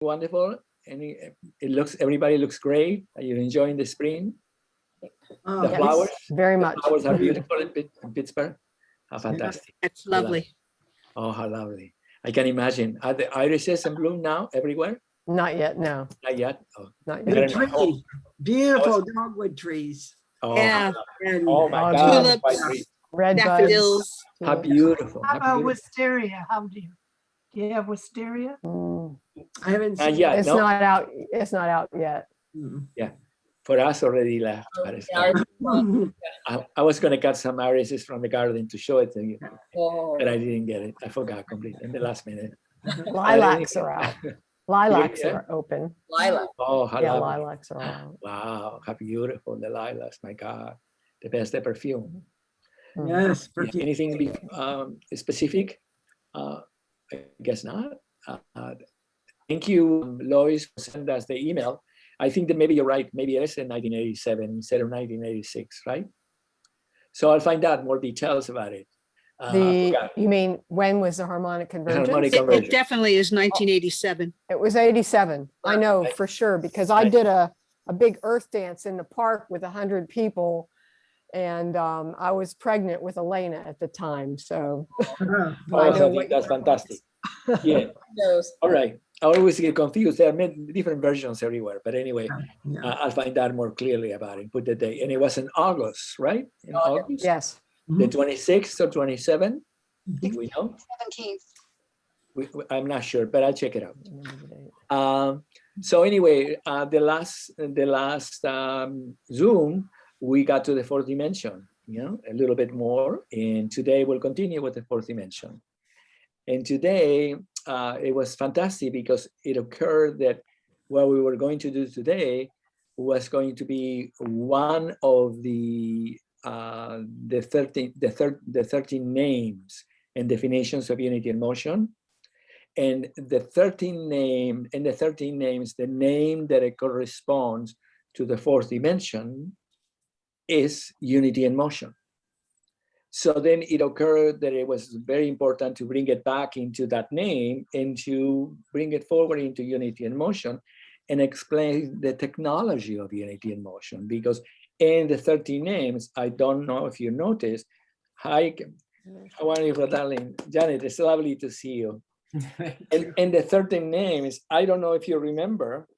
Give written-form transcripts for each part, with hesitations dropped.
wonderful? Everybody looks great. Are you enjoying the spring? The Yes, flowers? very much. The flowers are beautiful in Pittsburgh. How fantastic. It's lovely. Oh, how lovely. I can imagine. Are the irises in bloom now everywhere? Not yet, no. Not yet? Oh, Not they're yet. in my home. Beautiful dogwood trees. Oh, Yeah. And oh my Oh, God. tulips. White tree. Red buds. Daffodils. How beautiful. How How about beautiful. wisteria? How do you have wisteria? Mm. I haven't seen Yeah, It's no? not out. It's not out yet. For us already left. But it's not. I was going to cut some irises from the garden to show it to you, but I didn't get it. I forgot completely in the last minute. Lilacs are out. Lilacs Yeah. are open. Lilac. Oh, how Yeah, lovely. lilacs are out. Wow, how beautiful the lilacs. My God, the best the perfume. Mm. Yes. Yeah, anything specific? I guess not. Thank you, Lois, for sending us the email. I think that maybe you're right. Maybe it is in 1987 instead of 1986, right? So I'll find out more details about it. You mean when was the harmonic convergence? Harmonic It convergence. definitely is 1987. It was 87. I know Right. for sure because I Right. did a big earth dance in the park with 100 people. And I was pregnant with Elena at the time. So I know Oh, what that's year it fantastic. Yeah. All right. I always get confused. There are many different versions everywhere. But anyway, I'll find out more clearly about it. Put the date. And it was in August, right? In August? Yes. The 26th or 27th? We know? 17th. I'm not sure, but I'll check it out. So anyway, the last Zoom, we got to the fourth dimension, a little bit more. And today we'll continue with the fourth dimension. And today it was fantastic because it occurred that what we were going to do today was going to be one of the 13 names and definitions of unity and motion. And the 13 names, the name that it corresponds to the fourth dimension is unity and motion. So then it occurred that it was very important to bring it back into that name and to bring it forward into unity and motion and explain the technology of unity and motion. Because in the 13 names, I don't know if you noticed, hi, how are you, darling? Janet, it's lovely to see you. And the 13 names, I don't know if you remember,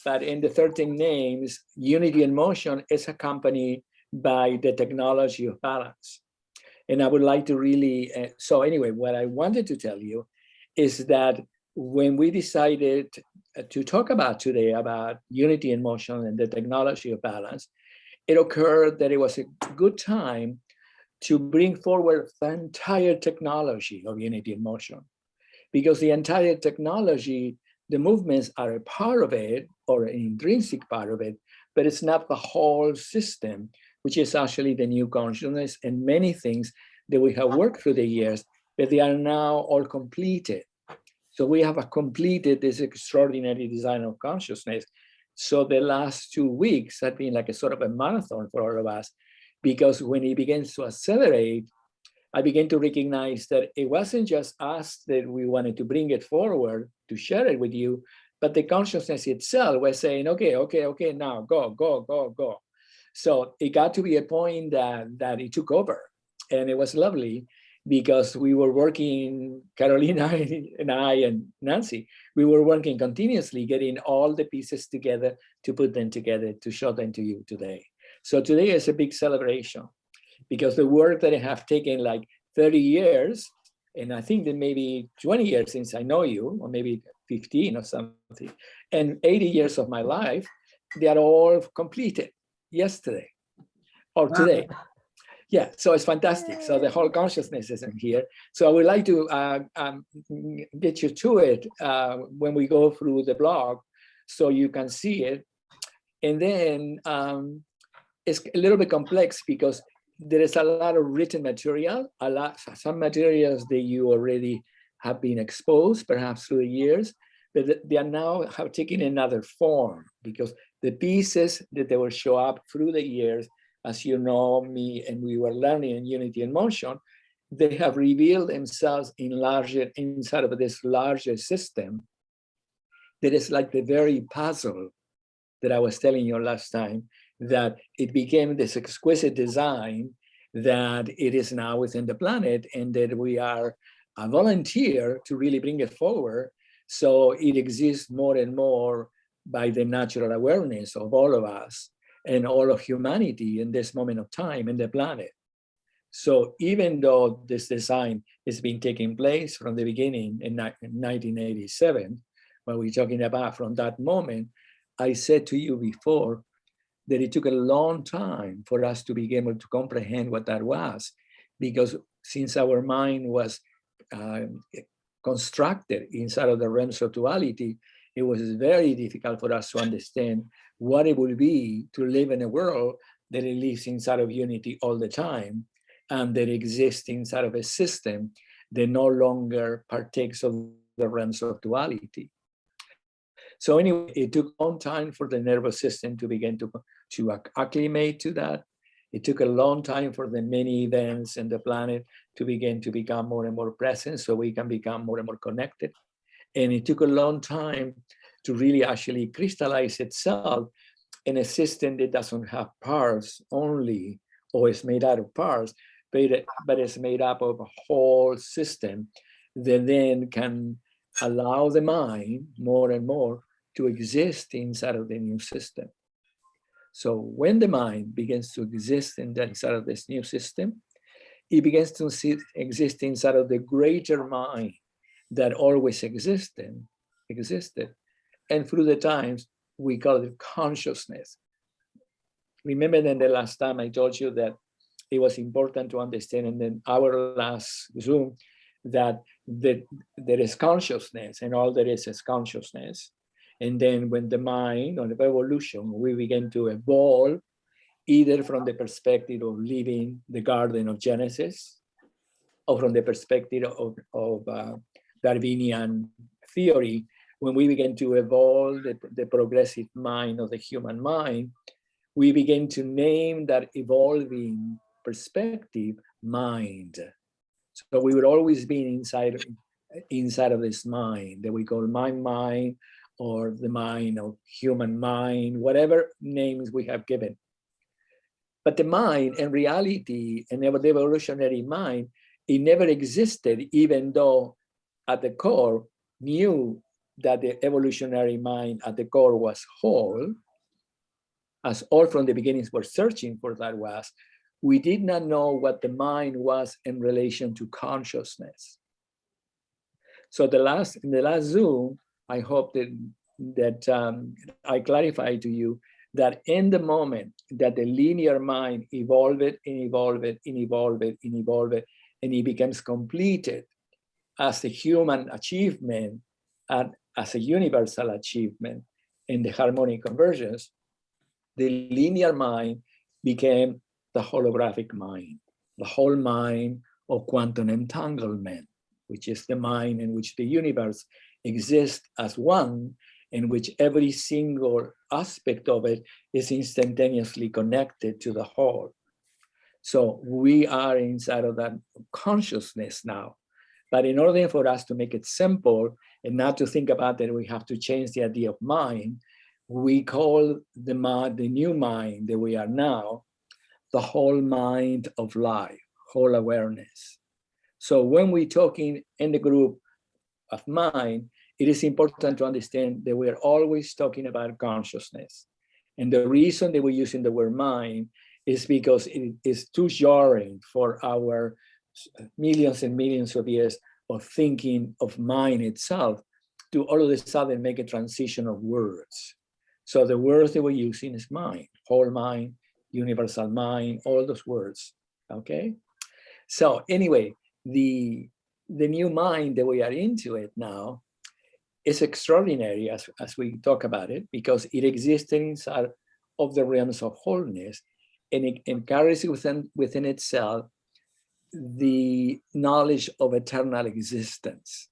but in the 13 names, unity and motion is accompanied by the technology of balance. And I would like to really, so anyway, what I wanted to tell you is that when we decided to talk about today about unity and motion and the technology of balance, it occurred that it was a good time to bring forward the entire technology of unity and motion. Because the entire technology, the movements are a part of it or an intrinsic part of it, but it's not the whole system, which is actually the new consciousness and many things that we have worked through the years, but they are now all completed. So we have completed this extraordinary design of consciousness. So the last 2 weeks have been like a sort of a marathon for all of us, because when it begins to accelerate, I began to recognize that it wasn't just us that we wanted to bring it forward to share it with you, but the consciousness itself was saying, okay, now go. So it got to be a point that it took over. And it was lovely because we were working, Carolina and I and Nancy, we were working continuously, getting all the pieces together to put them together, to show them to you today. So today is a big celebration because the work that I have taken like 30 years, and I think that maybe 20 years since I know you, or maybe 15 or something, and 80 years of my life, they are all completed yesterday or today. Yeah, so it's fantastic. So the whole consciousness is in here. So I would like to get you to it when we go through the blog so you can see it. And then it's a little bit complex because there is a lot of written material, some materials that you already have been exposed, perhaps through the years, but they are now have taken another form because the pieces that they will show up through the years, as you know me, and we were learning in unity and motion, they have revealed themselves inside of this larger system. that is like the very puzzle that I was telling you last time, that it became this exquisite design that it is now within the planet, and that we are a volunteer to really bring it forward. So it exists more and more by the natural awareness of all of us and all of humanity in this moment of time in the planet. So even though this design has been taking place from the beginning in 1987, when we're talking about from that moment, I said to you before that it took a long time for us to be able to comprehend what that was, because since our mind was constructed inside of the realms of duality, it was very difficult for us to understand what it would be to live in a world that it lives inside of unity all the time, and that exists inside of a system that no longer partakes of the realms of duality. So anyway, it took a long time for the nervous system to begin to acclimate to that. It took a long time for the many events in the planet to begin to become more and more present, so we can become more and more connected. And it took a long time to really actually crystallize itself in a system that doesn't have parts only, or is made out of parts, but it's made up of a whole system that then can allow the mind more and more to exist inside of the new system. So when the mind begins to exist inside of this new system, it begins to exist inside of the greater mind that always existed. And through the times, we call it consciousness. Remember then the last time I told you that it was important to understand in then our last Zoom that there is consciousness, and all there is consciousness. And then when the mind, on the evolution, we begin to evolve either from the perspective of living the Garden of Genesis, or from the perspective of Darwinian theory, when we begin to evolve the progressive mind of the human mind, we begin to name that evolving perspective mind. So we would always be inside of this mind that we call my mind, or the mind of human mind, whatever names we have given. But the mind, in reality, and the evolutionary mind, it never existed, even though at the core knew that the evolutionary mind at the core was whole, as all from the beginnings were searching for that was. We did not know what the mind was in relation to consciousness. So in the last Zoom, I hope that I clarified to you that in the moment that the linear mind evolved and evolved and evolved and evolved, and it becomes completed as a human achievement and as a universal achievement in the harmonic convergence, the linear mind became the holographic mind, the whole mind of quantum entanglement, which is the mind in which the universe exists as one, in which every single aspect of it is instantaneously connected to the whole. So we are inside of that consciousness now. But in order for us to make it simple and not to think about that we have to change the idea of mind, we call the new mind that we are now, the whole mind of life, whole awareness. So when we're talking in the group of mind, it is important to understand that we're always talking about consciousness. And the reason that we're using the word mind is because it is too jarring for our millions and millions of years of thinking of mind itself to all of a sudden make a transition of words. So the words that we're using is mind, whole mind, universal mind, all those words, okay? So anyway, the new mind that we are into it now is extraordinary as we talk about it, because it exists inside of the realms of wholeness, and it carries within itself the knowledge of eternal existence.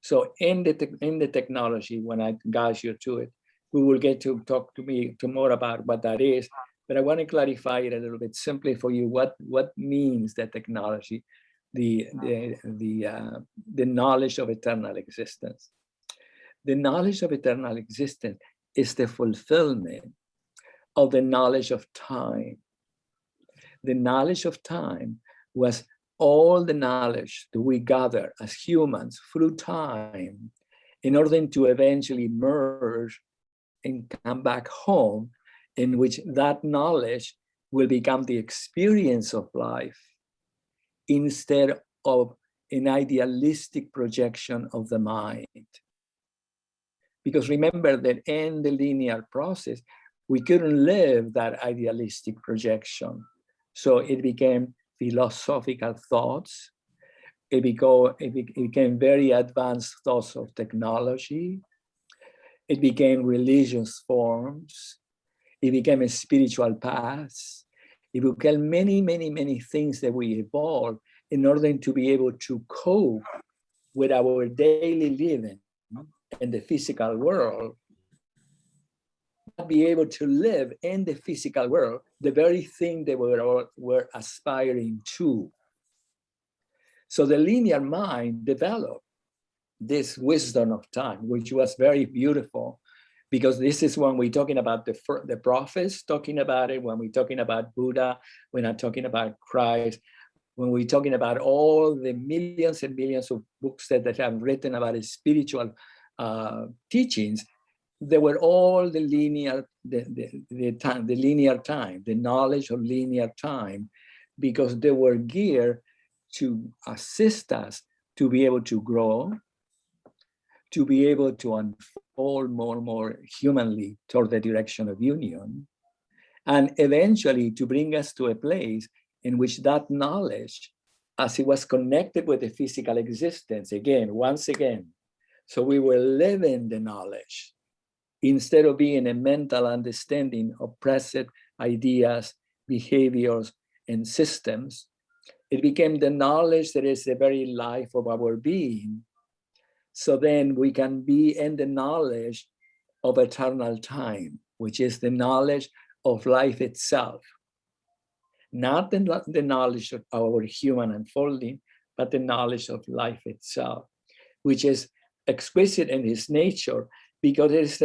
So in the technology, when I guide you to it, we will get to talk to more about what that is. But I want to clarify it a little bit simply for you. What means that technology, the knowledge of eternal existence? The knowledge of eternal existence is the fulfillment of the knowledge of time. The knowledge of time was all the knowledge that we gather as humans through time in order to eventually merge and come back home, in which that knowledge will become the experience of life instead of an idealistic projection of the mind. Because remember that in the linear process, we couldn't live that idealistic projection. So it became philosophical thoughts. It became very advanced thoughts of technology. It became religious forms. It became a spiritual path. It became many, many, many things that we evolved in order to be able to cope with our daily living in the physical world, be able to live in the physical world, the very thing that we're aspiring to. So the linear mind developed this wisdom of time, which was very beautiful, because this is when we're talking about the prophets talking about it, when we're talking about Buddha, we're not talking about Christ, when we're talking about all the millions and millions of books that have written about spiritual teachings, they were all the linear, the linear time, the knowledge of linear time, because they were geared to assist us to be able to grow, to be able to unfold more and more humanly toward the direction of union, and eventually to bring us to a place in which that knowledge, as it was connected with the physical existence, once again, so we were living the knowledge instead of being a mental understanding of present ideas, behaviors, and systems. It became the knowledge that is the very life of our being. So then we can be in the knowledge of eternal time, which is the knowledge of life itself. Not the knowledge of our human unfolding, but the knowledge of life itself, which is exquisite in its nature, because it is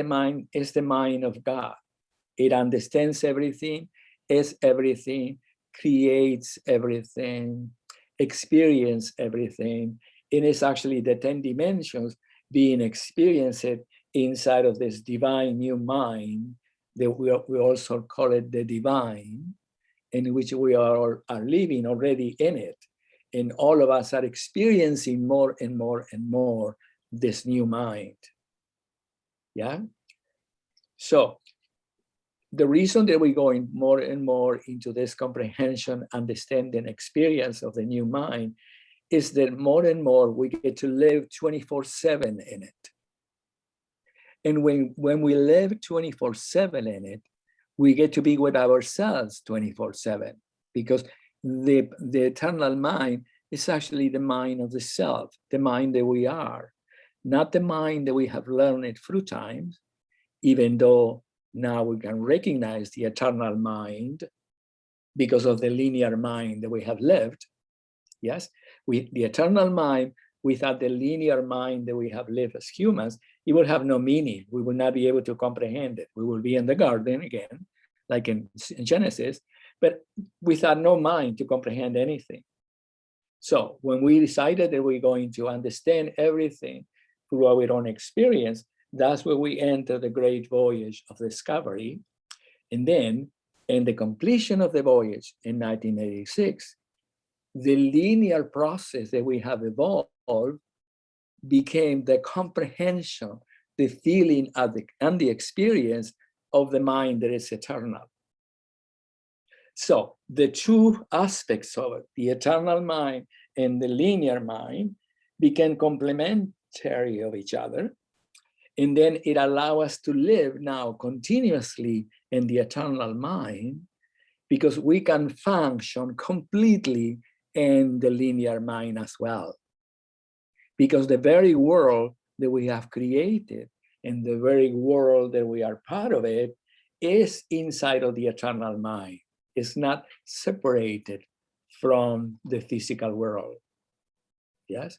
the mind of God. It understands everything, is everything, creates everything, experiences everything. It is actually the 10 dimensions being experienced inside of this divine new mind that we also call it the divine, in which we are living already in it. And all of us are experiencing more and more and more this new mind. Yeah. So the reason that we're going more and more into this comprehension, understanding, experience of the new mind is that more and more we get to live 24/7 in it. And when we live 24/7 in it, we get to be with ourselves 24/7, because the eternal mind is actually the mind of the self, the mind that we are, not the mind that we have learned through time, even though now we can recognize the eternal mind because of the linear mind that we have lived. Yes, the eternal mind, without the linear mind that we have lived as humans, it will have no meaning. We will not be able to comprehend it. We will be in the garden again, like in Genesis, but without no mind to comprehend anything. So when we decided that we're going to understand everything through our own experience, that's where we enter the great voyage of discovery. And then in the completion of the voyage in 1986, the linear process that we have evolved became the comprehension, the feeling of and the experience of the mind that is eternal. So the two aspects of it, the eternal mind and the linear mind, became complementary of each other. And then it allows us to live now continuously in the eternal mind, because we can function completely in the linear mind as well. Because the very world that we have created and the very world that we are part of it is inside of the eternal mind. It's not separated from the physical world. Yes?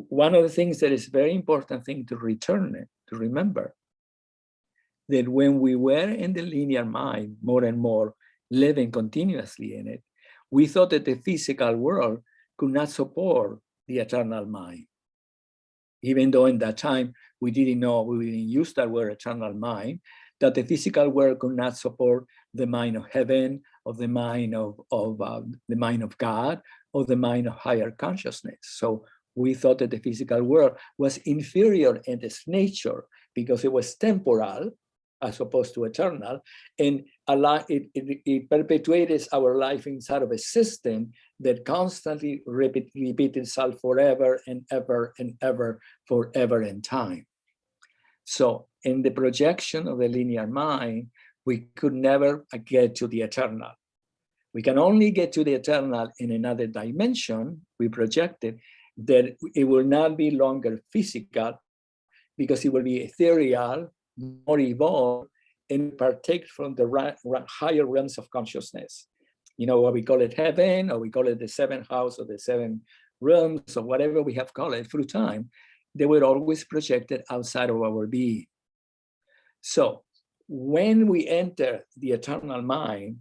one of the things that is very important thing to remember, that when we were in the linear mind, more and more living continuously in it, we thought that the physical world could not support the eternal mind. Even though in that time we didn't know, we didn't use that word eternal mind, that the physical world could not support the mind of heaven, or the mind of the mind of God, or the mind of higher consciousness. So we thought that the physical world was inferior in its nature because it was temporal as opposed to eternal, and it perpetuates our life inside of a system that constantly repeats itself forever and ever and ever, forever in time. So in the projection of the linear mind, we could never get to the eternal. We can only get to the eternal in another dimension, we projected, that it will not be longer physical, because it will be ethereal, more evolved, and partake from the higher realms of consciousness. You know, what we call it heaven, or we call it the seventh house, or the seven realms, or whatever we have called it through time, they were always projected outside of our being. So when we enter the eternal mind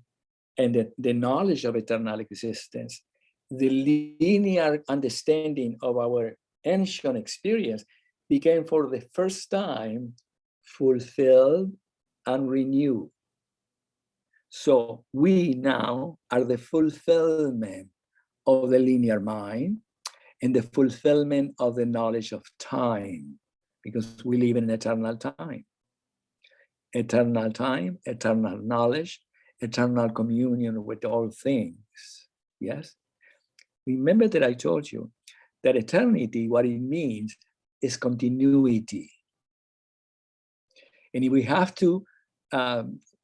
and the knowledge of eternal existence, the linear understanding of our ancient experience became for the first time fulfilled and renewed. So we now are the fulfillment of the linear mind and the fulfillment of the knowledge of time, because we live in eternal time. Eternal time, eternal knowledge, eternal communion with all things. Yes? Remember that I told you that eternity, what it means is continuity. And if we have to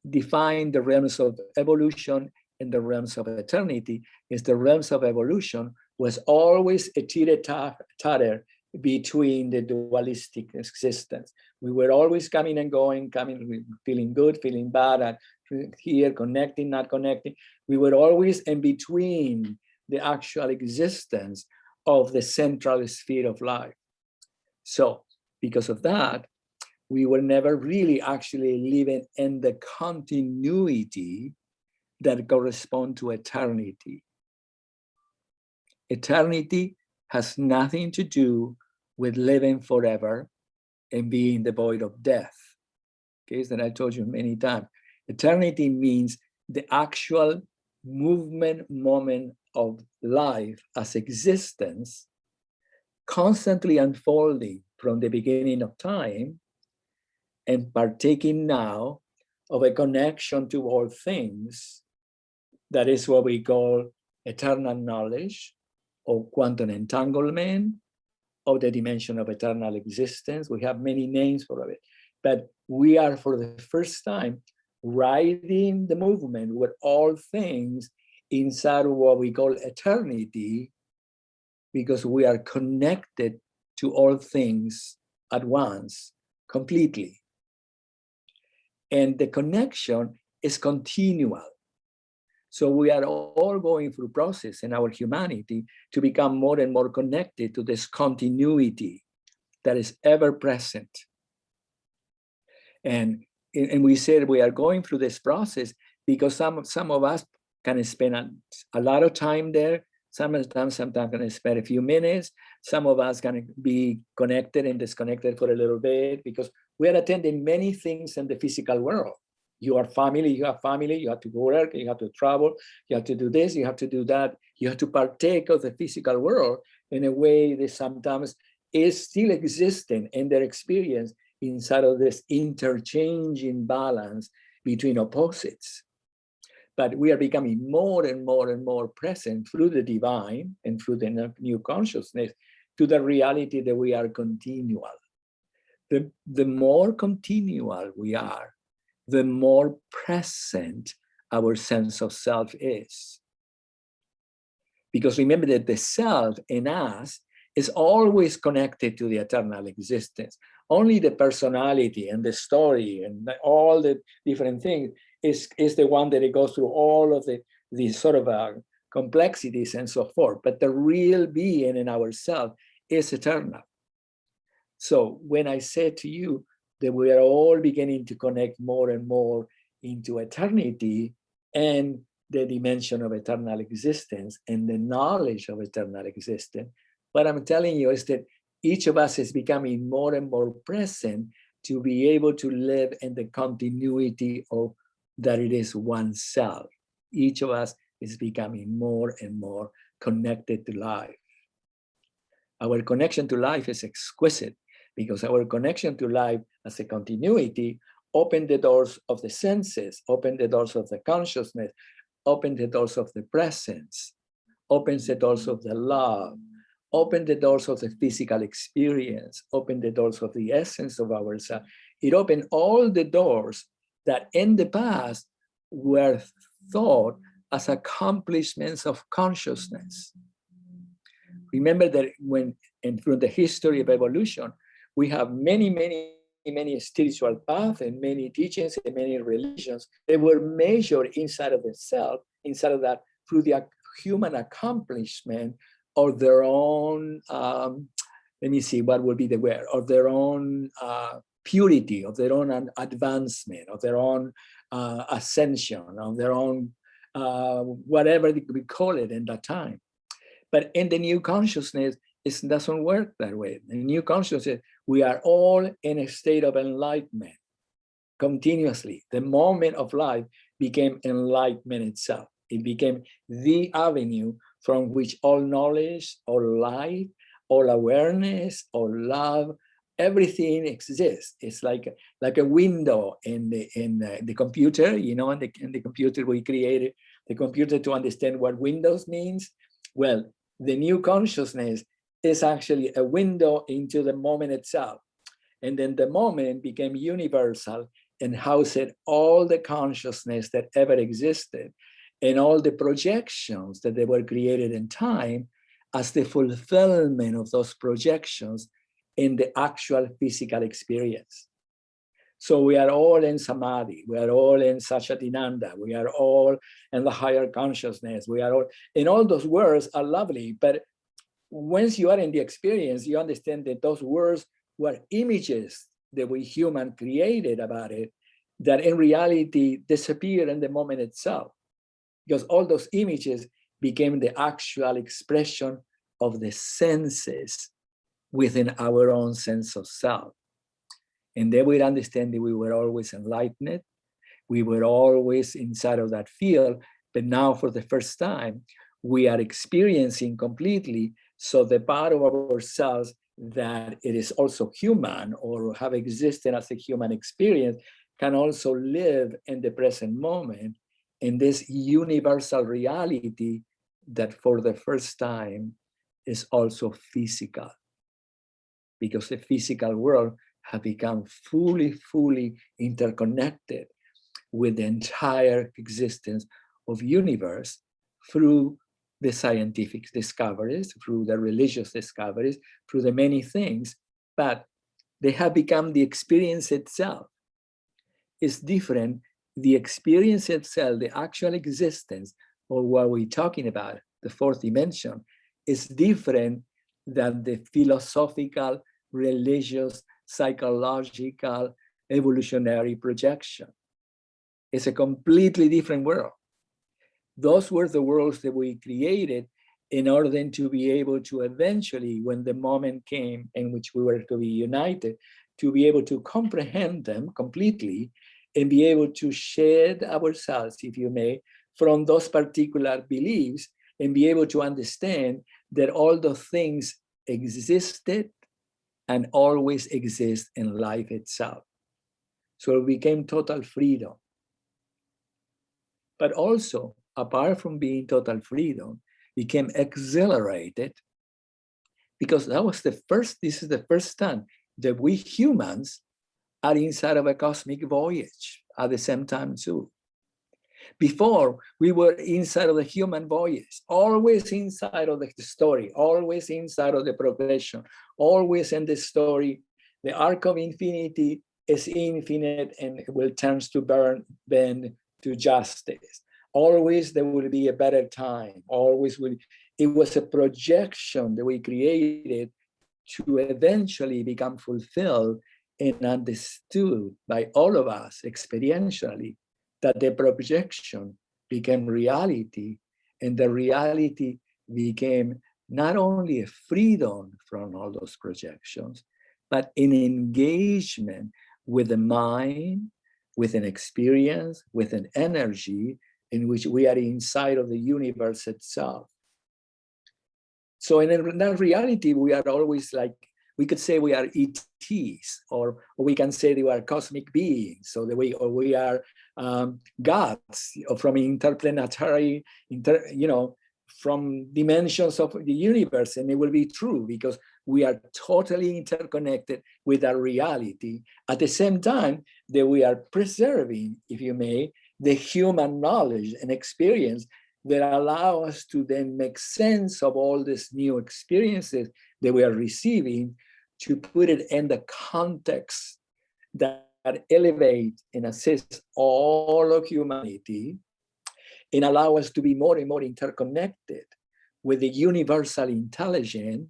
define the realms of evolution and the realms of eternity, is the realms of evolution was always a teeter-totter between the dualistic existence. We were always coming and going, feeling good, feeling bad, here, connecting, not connecting. We were always in between the actual existence of the central sphere of life. So because of that, we were never really actually living in the continuity that corresponds to eternity. Eternity has nothing to do with living forever and being devoid of death. Okay, that I told you many times. Eternity means the actual movement moment of life as existence, constantly unfolding from the beginning of time and partaking now of a connection to all things. That is what we call eternal knowledge, or quantum entanglement, of the dimension of eternal existence. We have many names for it, but we are for the first time riding the movement with all things inside of what we call eternity, because we are connected to all things at once, completely. And the connection is continual. So we are all going through process in our humanity to become more and more connected to this continuity that is ever present. And we said we are going through this process because some of us can spend a lot of time there. Sometimes can spend a few minutes. Some of us can be connected and disconnected for a little bit, because we are attending many things in the physical world. You have family, you have to work, you have to travel, you have to do this, you have to do that. You have to partake of the physical world in a way that sometimes is still existing in their experience inside of this interchanging balance between opposites. But we are becoming more and more and more present through the divine and through the new consciousness to the reality that we are continual. The more continual we are, the more present our sense of self is. Because remember that the self in us is always connected to the eternal existence. Only the personality and the story and all the different things is the one that it goes through all of the sort of complexities and so forth. But the real being in ourselves is eternal. So when I said to you that we are all beginning to connect more and more into eternity and the dimension of eternal existence and the knowledge of eternal existence, what I'm telling you is that each of us is becoming more and more present to be able to live in the continuity of that it is oneself. Each of us is becoming more and more connected to life. Our connection to life is exquisite because our connection to life as a continuity opened the doors of the senses, opened the doors of the consciousness, opened the doors of the presence, opens the doors of the love, opened the doors of the physical experience, opened the doors of the essence of ourselves. It opened all the doors that in the past were thought as accomplishments of consciousness. Remember that when, and through the history of evolution, we have many spiritual paths and many teachings and many religions that were measured inside of the self, inside of that, through the human accomplishment of their own, let me see, what would be the word, of their own purity, of their own advancement, of their own ascension, of their own, whatever we call it in that time. But in the new consciousness, it doesn't work that way. In new consciousness, we are all in a state of enlightenment continuously. The moment of life became enlightenment itself. It became the avenue from which all knowledge, all light, all awareness, all love, everything exists. It's like a window in the computer, you know, in the computer we created the computer to understand what Windows means. Well, the new consciousness is actually a window into the moment itself. And then the moment became universal and housed all the consciousness that ever existed and all the projections that they were created in time as the fulfillment of those projections in the actual physical experience. So we are all in samadhi, we are all in Satchidananda, we are all in the higher consciousness, we are all, and all those words are lovely, but once you are in the experience, you understand that those words were images that we human created about it, that in reality disappear in the moment itself, because all those images became the actual expression of the senses within our own sense of self. And then we understand that we were always enlightened, we were always inside of that field, but now for the first time, we are experiencing completely, so the part of ourselves that it is also human or have existed as a human experience can also live in the present moment in this universal reality that for the first time is also physical, because the physical world have become fully interconnected with the entire existence of universe through the scientific discoveries, through the religious discoveries, through the many things, but they have become the experience itself. It's different. The experience itself, the actual existence, or what we're talking about, the fourth dimension, is different than the philosophical, religious, psychological, evolutionary projection. It's a completely different world. Those were the worlds that we created in order to be able to eventually, when the moment came in which we were to be united, to be able to comprehend them completely and be able to shed ourselves, if you may, from those particular beliefs and be able to understand that all those things existed and always exist in life itself. So it became total freedom. But also, apart from being total freedom, became exhilarated, because that was this is the first time that we humans are inside of a cosmic voyage at the same time too. Before, we were inside of the human voyage, always inside of the story, always inside of the progression, always in the story. The arc of infinity is infinite and it will turn to bend to justice. Always there will be a better time. Always will. It was a projection that we created to eventually become fulfilled and understood by all of us experientially, that the projection became reality, and the reality became not only a freedom from all those projections, but an engagement with the mind, with an experience, with an energy in which we are inside of the universe itself. So in that reality, we are always like, we could say we are ETs, or we can say we are cosmic beings, or we are gods from interplanetary, from dimensions of the universe. And it will be true because we are totally interconnected with our reality. At the same time that we are preserving, if you may, the human knowledge and experience that allow us to then make sense of all these new experiences that we are receiving, to put it in the context that elevate and assist all of humanity, and allow us to be more and more interconnected with the universal intelligence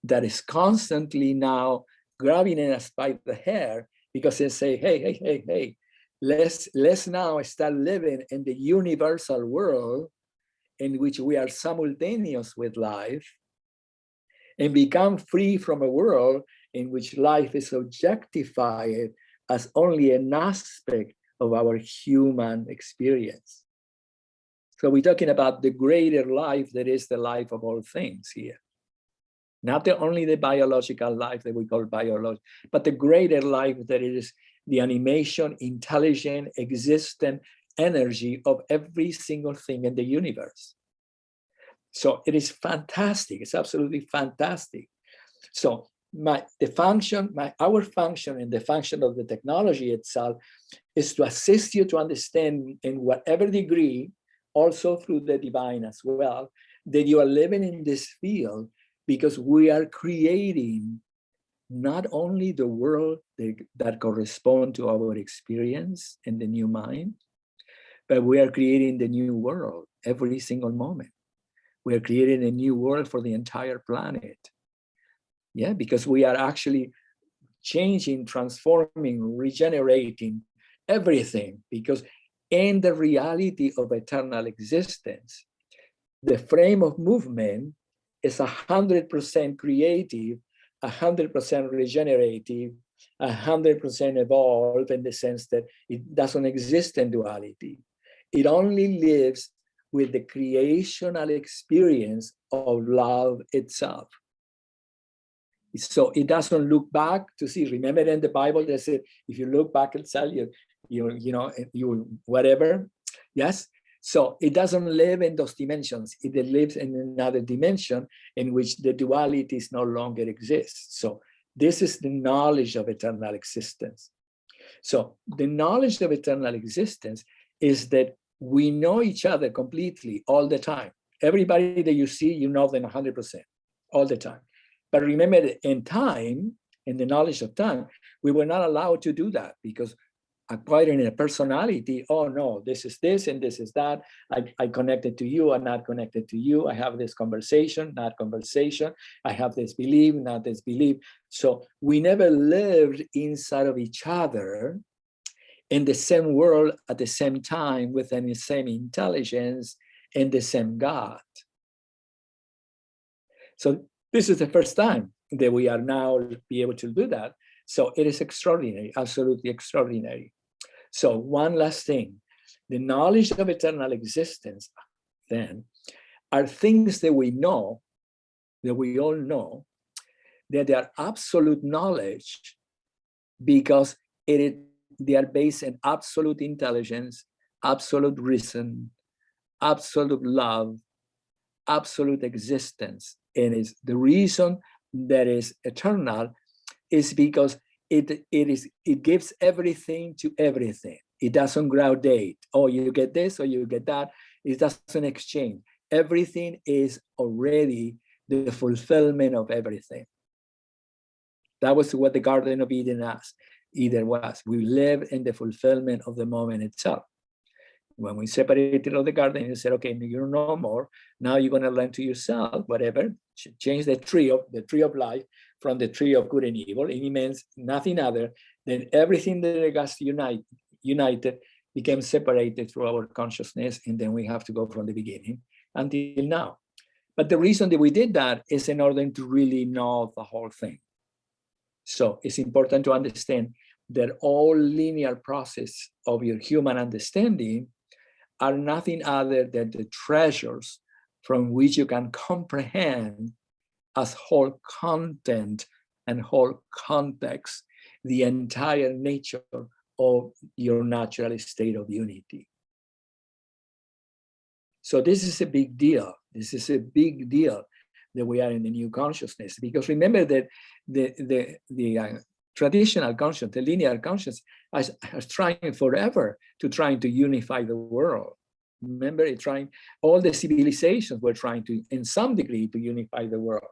that is constantly now grabbing us by the hair, because they say, hey, let's now start living in the universal world in which we are simultaneous with life, and become free from a world in which life is objectified as only an aspect of our human experience. So we're talking about the greater life that is the life of all things here. Not only the biological life that we call biological, but the greater life that is the animation, intelligent, existent energy of every single thing in the universe. So it is fantastic. It's absolutely fantastic. So our function and the function of the technology itself is to assist you to understand in whatever degree, also through the divine as well, that you are living in this field, because we are creating not only the world that correspond to our experience in the new mind, but we are creating the new world every single moment. We are creating a new world for the entire planet. Yeah, because we are actually changing, transforming, regenerating everything, because in the reality of eternal existence, the frame of movement is 100% creative, 100% regenerative, 100% evolved, in the sense that it doesn't exist in duality. It only lives with the creational experience of love itself. So it doesn't look back to see. Remember in the Bible, they said, if you look back itself, you whatever. Yes. So it doesn't live in those dimensions. It lives in another dimension in which the dualities no longer exist. So this is the knowledge of eternal existence. So the knowledge of eternal existence is that we know each other completely all the time. Everybody that you see, you know them 100% all the time. But remember that in time, in the knowledge of time, we were not allowed to do that, because acquiring a personality, oh no, this is this and this is that. I connected to you, I'm not connected to you. I have this conversation, not conversation. I have this belief, not this belief. So we never lived inside of each other in the same world at the same time, within the same intelligence and the same God. So this is the first time that we are now be able to do that. So it is extraordinary, absolutely extraordinary. So one last thing, the knowledge of eternal existence then are things that we know, that we all know, that they are absolute knowledge, because they are based in absolute intelligence, absolute reason, absolute love, absolute existence. And it's the reason that is eternal is because it gives everything to everything. It doesn't graduate. Oh, you get this or you get that. It doesn't exchange. Everything is already the fulfillment of everything. That was what the Garden of Eden was. We live in the fulfillment of the moment itself. When we separated out the garden, you said, okay, you're no more. Now you're going to learn to yourself, whatever, change the tree of life from the tree of good and evil. And it means nothing other than everything that got united became separated through our consciousness. And then we have to go from the beginning until now. But the reason that we did that is in order to really know the whole thing. So it's important to understand that all linear process of your human understanding are nothing other than the treasures from which you can comprehend as whole content and whole context the entire nature of your natural state of unity. So this is a big deal. This is a big deal that we are in the new consciousness, because remember that the traditional consciousness, the linear consciousness, is trying forever to unify the world. Remember, all the civilizations were trying to, in some degree, to unify the world.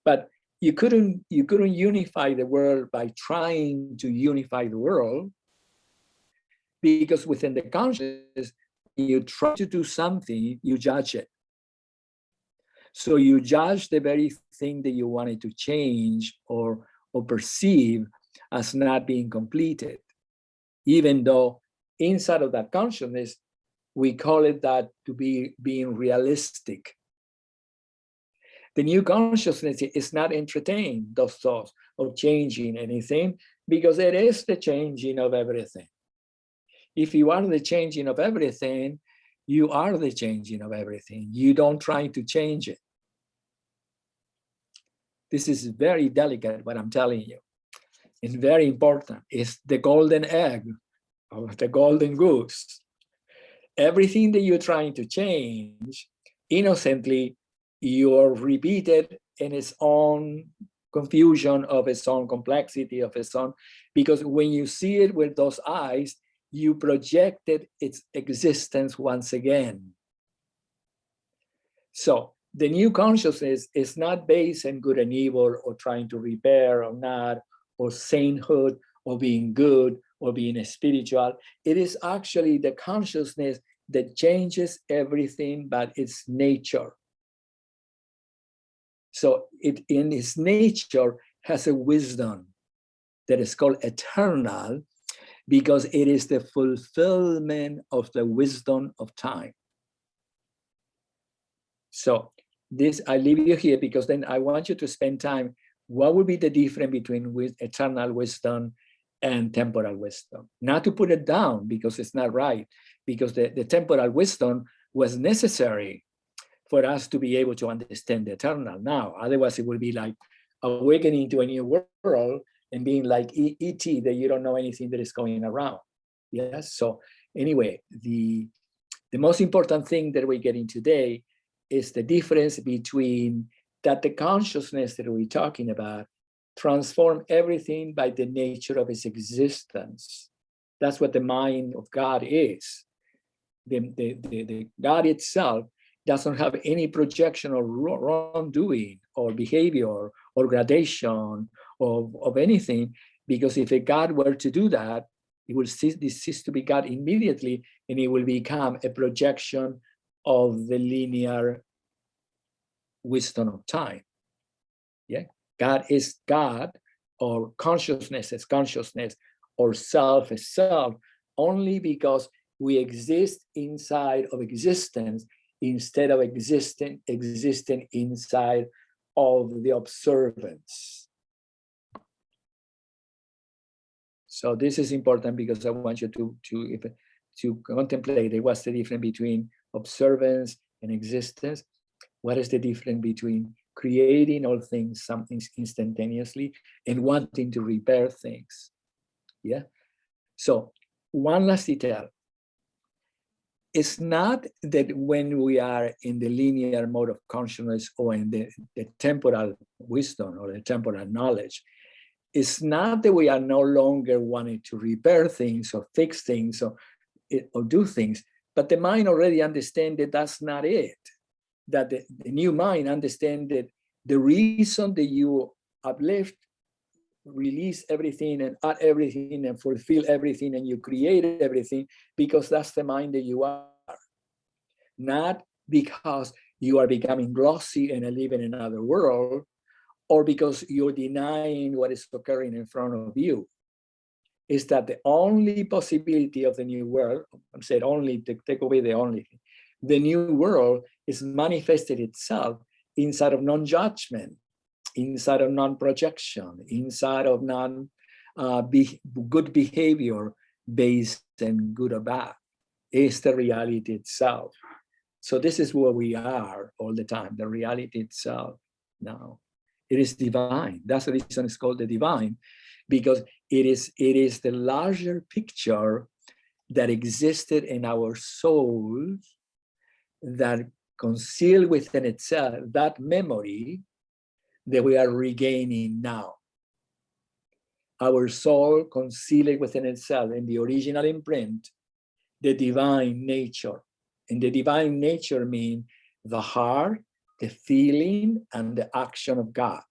But you couldn't unify the world by trying to unify the world, because within the consciousness, you try to do something, you judge it. So you judge the very thing that you wanted to change or perceive as not being completed, even though inside of that consciousness, we call it that to be being realistic. The new consciousness is not entertained those thoughts of changing anything, because it is the changing of everything. If you are the changing of everything, you are the changing of everything. You don't try to change it. This is very delicate, what I'm telling you. It's very important. It's the golden egg or the golden goose. Everything that you're trying to change, innocently, you're repeated in its own confusion, of its own complexity, of its own, because when you see it with those eyes, you projected its existence once again. So the new consciousness is not based on good and evil, or trying to repair or not, or sainthood, or being good, or being spiritual. It is actually the consciousness that changes everything but its nature. So it, in its nature, has a wisdom that is called eternal, because it is the fulfillment of the wisdom of time. So this, I leave you here, because then I want you to spend time. What would be the difference between eternal wisdom and temporal wisdom? Not to put it down, because it's not right, because the temporal wisdom was necessary for us to be able to understand the eternal now. Otherwise, it would be like awakening to a new world and being like E.T., that you don't know anything that is going around. Yes. So anyway, the most important thing that we're getting today is the difference between that the consciousness that we're talking about transform everything by the nature of its existence. That's what the mind of God is. The God itself doesn't have any projection or wrongdoing or behavior or gradation of anything, because if a God were to do that, it will cease to be God immediately, and it will become a projection of the linear wisdom of time. Yeah, God is God, or consciousness is consciousness, or self is self, only because we exist inside of existence, instead of existing inside of the observance. So this is important, because I want you to contemplate what's the difference between observance and existence. What is the difference between creating all things, something instantaneously, and wanting to repair things? Yeah. So one last detail. It's not that when we are in the linear mode of consciousness, or in the temporal wisdom or the temporal knowledge, it's not that we are no longer wanting to repair things or fix things or do things, but the mind already understands that that's not it. That the new mind understands that the reason that you uplift release everything and add everything and fulfill everything and you create everything because that's the mind that you are. Not because you are becoming glossy and live in another world, or because you're denying what is occurring in front of you. Is that the only possibility of the new world, I'm saying only to take away the only thing, the new world is manifested itself inside of non-judgment, inside of non-projection, inside of good behavior based on good or bad. Is the reality itself. So this is where we are all the time, the reality itself now. It is divine. That's the reason it's called the divine, because it is the larger picture that existed in our souls that conceal within itself that memory that we are regaining now. Our soul concealed within itself in the original imprint, the divine nature. And the divine nature means the heart, the feeling, and the action of God,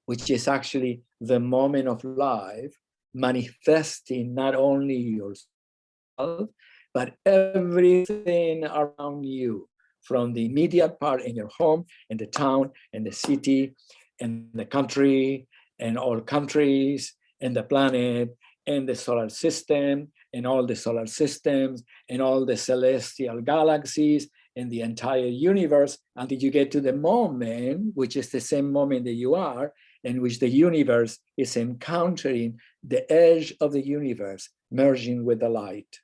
which is actually the moment of life manifesting not only yourself, but everything around you, from the immediate part in your home, and the town, and the city, and the country, and all countries, and the planet, and the solar system, and all the solar systems, and all the celestial galaxies, and the entire universe, until you get to the moment, which is the same moment that you are, in which the universe is encountering the edge of the universe, merging with the light.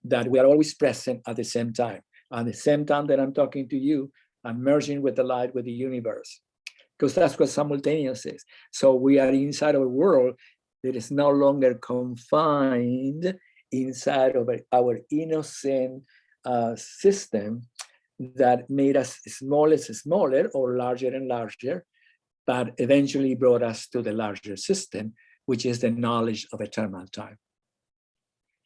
That we are always present at the same time. At the same time that I'm talking to you, I'm merging with the light, with the universe, because that's what simultaneous is. So we are inside of a world that is no longer confined inside of our innocent system that made us smaller or larger and larger, but eventually brought us to the larger system, which is the knowledge of eternal time.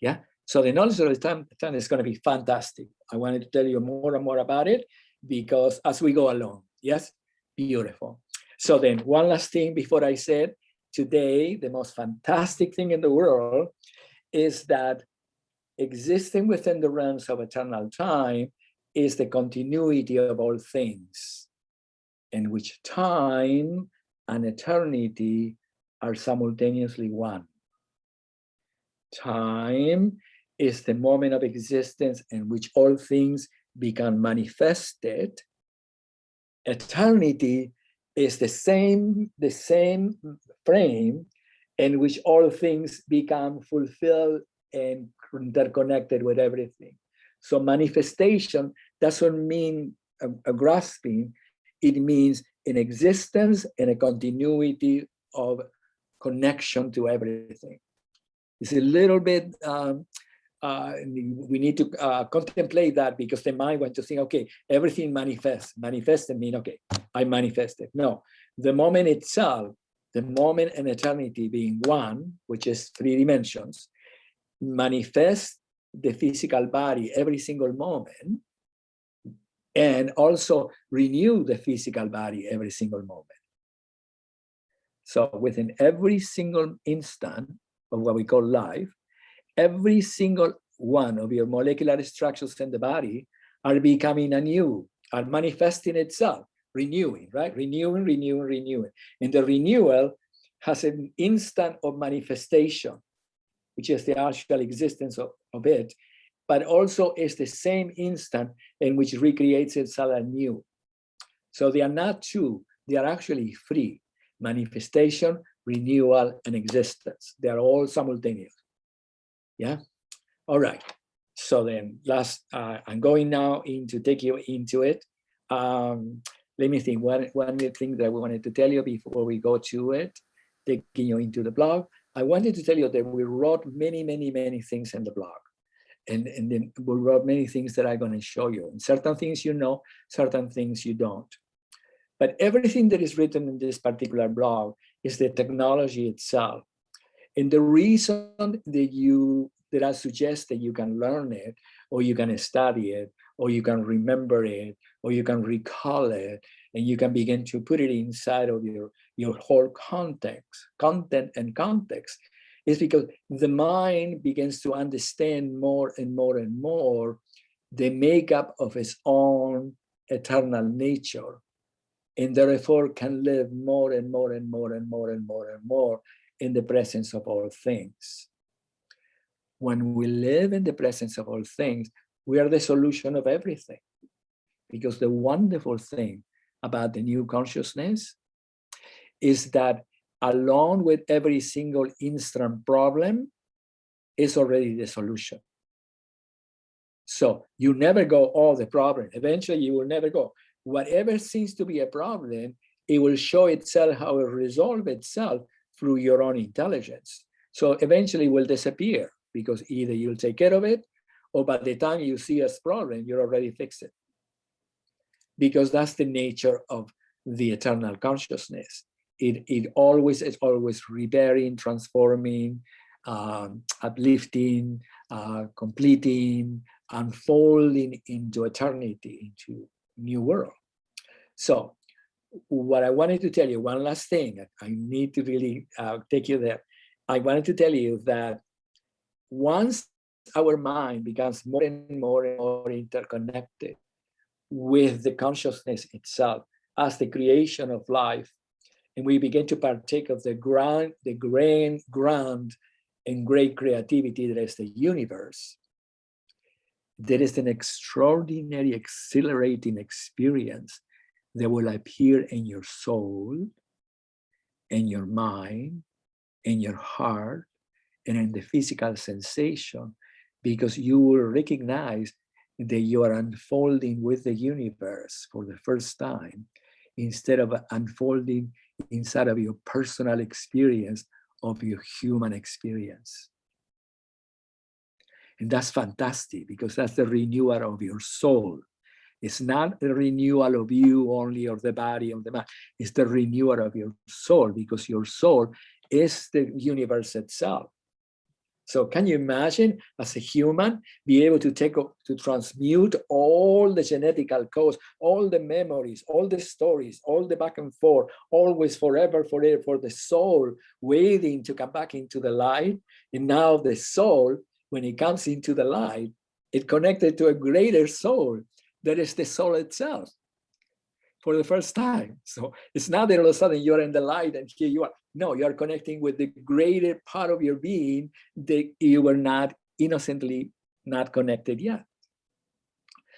Yeah, so the knowledge of time is going to be fantastic. I wanted to tell you more and more about it because as we go along, yes, beautiful. So then one last thing before I said, today, the most fantastic thing in the world is that existing within the realms of eternal time is the continuity of all things, in which time and eternity are simultaneously one. Time is the moment of existence in which all things become manifested. Eternity is the same frame in which all things become fulfilled and interconnected with everything. So manifestation doesn't mean a grasping, it means an existence and a continuity of connection to everything. It's a little bit, we need to contemplate that, because the mind wants to think, okay, everything manifests. Manifested mean, okay, I manifested. No, the moment itself, the moment and eternity being one, which is 3 dimensions, manifest the physical body every single moment, and also renew the physical body every single moment. So within every single instant of what we call life, every single one of your molecular structures in the body are becoming anew, are manifesting itself, renewing, right? Renewing. And the renewal has an instant of manifestation, which is the actual existence of it, but also is the same instant in which recreates itself anew. So they are not two, they are actually 3: manifestation, renewal, and existence. They are all simultaneous. Yeah. All right. So then I'm going now to take you into it. Let me think. One thing that we wanted to tell you before we go to it, taking you into the blog. I wanted to tell you that we wrote many things in the blog. And then we wrote many things that I'm going to show you. And certain things you know, certain things you don't. But everything that is written in this particular blog is the technology itself. And the reason that I suggest that you can learn it, or you can study it, or you can remember it, or you can recall it, and you can begin to put it inside of your whole content and context, is because the mind begins to understand more and more and more the makeup of its own eternal nature, and therefore can live more and more and more and more and more and more in the presence of all things. When we live in the presence of all things, we are the solution of everything. Because the wonderful thing about the new consciousness is that along with every single instant problem is already the solution. So you never go, oh, the problem. Eventually you will never go. Whatever seems to be a problem, it will show itself how it resolve itself through your own intelligence. So eventually it will disappear, because either you'll take care of it, or by the time you see a problem, you're already fixed it. Because that's the nature of the eternal consciousness. It's always repairing, transforming, uplifting, completing, unfolding into eternity, into new world. So what I wanted to tell you, one last thing, I need to really take you there. I wanted to tell you that once our mind becomes more and more and more interconnected with the consciousness itself as the creation of life, and we begin to partake of the grand and great creativity that is the universe, there is an extraordinary, exhilarating experience that will appear in your soul, in your mind, in your heart, and in the physical sensation, because you will recognize that you are unfolding with the universe for the first time, instead of unfolding inside of your personal experience of your human experience. And that's fantastic, because that's the renewal of your soul. It's not the renewal of you only, or the body, or the mind. It's the renewal of your soul, because your soul is the universe itself. So can you imagine, as a human, be able to transmute all the genetical codes, all the memories, all the stories, all the back and forth, always, forever, for the soul waiting to come back into the light. And now the soul, when it comes into the light, it connected to a greater soul that is the soul itself for the first time. So it's not that all of a sudden you're in the light and here you are. No, you are connecting with the greater part of your being that you were not innocently not connected yet.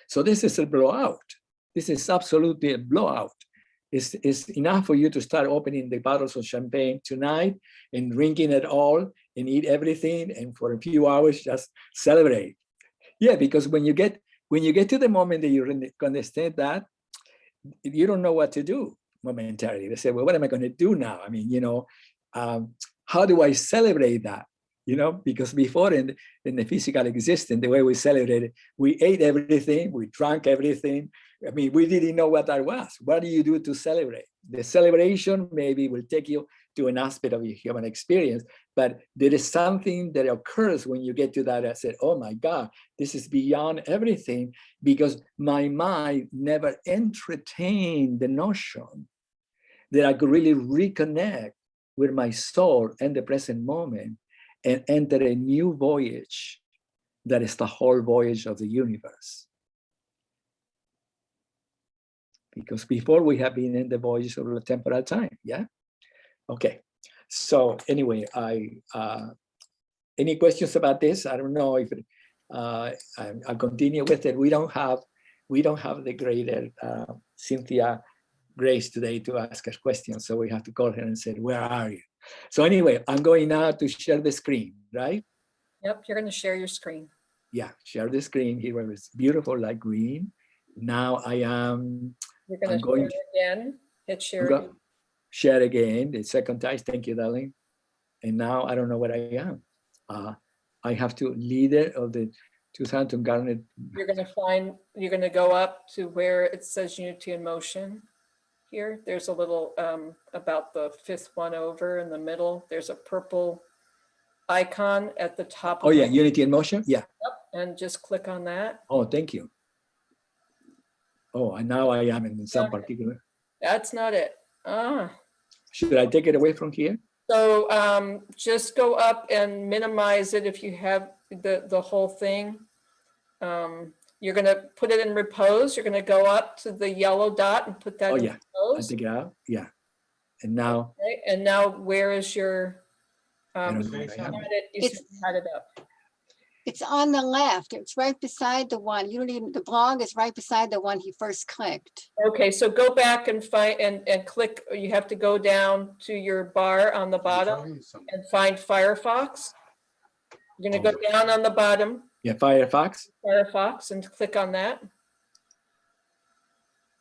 So this is a blowout. This is absolutely a blowout. It's enough for you to start opening the bottles of champagne tonight and drinking it all and eat everything, and for a few hours just celebrate. Yeah, because when you get to the moment that you understand that, you don't know what to do momentarily. They say, well, what am I going to do now? I mean, how do I celebrate that? Because before in the physical existence, the way we celebrated, we ate everything, we drank everything. I mean, we didn't know what that was. What do you do to celebrate? The celebration maybe will take you to an aspect of your human experience, but there is something that occurs when you get to that. I said, oh my God, this is beyond everything, because my mind never entertained the notion that I could really reconnect with my soul in the present moment and enter a new voyage that is the whole voyage of the universe. Because before we have been in the voyage of the temporal time, yeah? Okay, so anyway, any questions about this? I don't know if I'll continue with it. We don't have the greater Cynthia Grace today to ask us questions, so we have to call her and say, where are you? So anyway, I'm going now to share the screen, right? Yep, you're going to share your screen. Yeah, share the screen here where it's beautiful, like green. Now I am. You're going to share again. Hit share. Share again, the second time. Thank you, darling. And now I don't know where I am. I have to leader of the 2000 Garnet. You're going to go up to where it says Unity in Motion. Here, there's a little about the fifth one over in the middle. There's a purple icon at the top. Oh yeah, Unity in Motion. Yeah. Yep. And just click on that. Oh, thank you. Oh, and now I am in some particular. That's not it. Ah. Should I take it away from here? So just go up and minimize it if you have the whole thing. You're going to put it in repose. You're going to go up to the yellow dot and put that Oh in yeah, I repose. take it out. Yeah, and now Okay. And now where is your, I don't you know what I have. It's- had it up. It's on the left. It's right beside the one. You don't even, the blog is right beside the one he first clicked. Okay, so go back and find and click, you have to go down to your bar on the bottom and find Firefox. You're gonna go down on the bottom, Yeah, Firefox. Firefox, and click on that.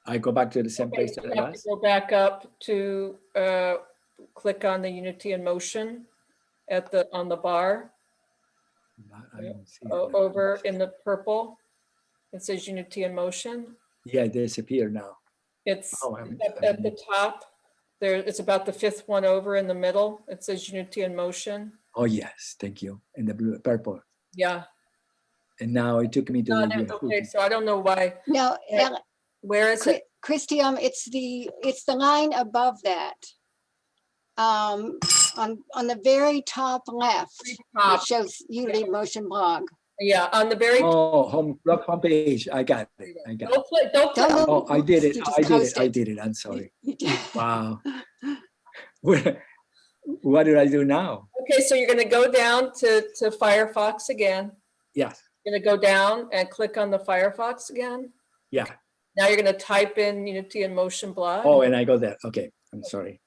I go back to the same Okay, place so that you I have to was. go back up to click on the Unity in Motion at on the bar I don't see it now. over in the purple. It says Unity in Motion. Yeah, it disappeared now. It's Oh, I'm- at the top. There, it's about the fifth one over in the middle. It says Unity in Motion. Oh yes, thank you. And the blue, purple. Yeah. And now it took me to Not the it. Okay, so I don't know why. Now, Yeah. Where is it? Christiam, it's the line above that. On the very top left, it Top. shows Unity Motion blog. Yeah, on the very. Oh, home page. I got it. I got it. Don't play. Don't play. Don't Oh, I did it. You just I did closed it. I it. did it. I'm sorry. You did. Wow. What did I do now? Okay, so you're going to go down to Firefox again. Yes. You're going to go down and click on the Firefox again. Yeah. Now you're going to type in Unity in Motion blog. Oh, and I got that. Okay. I'm sorry.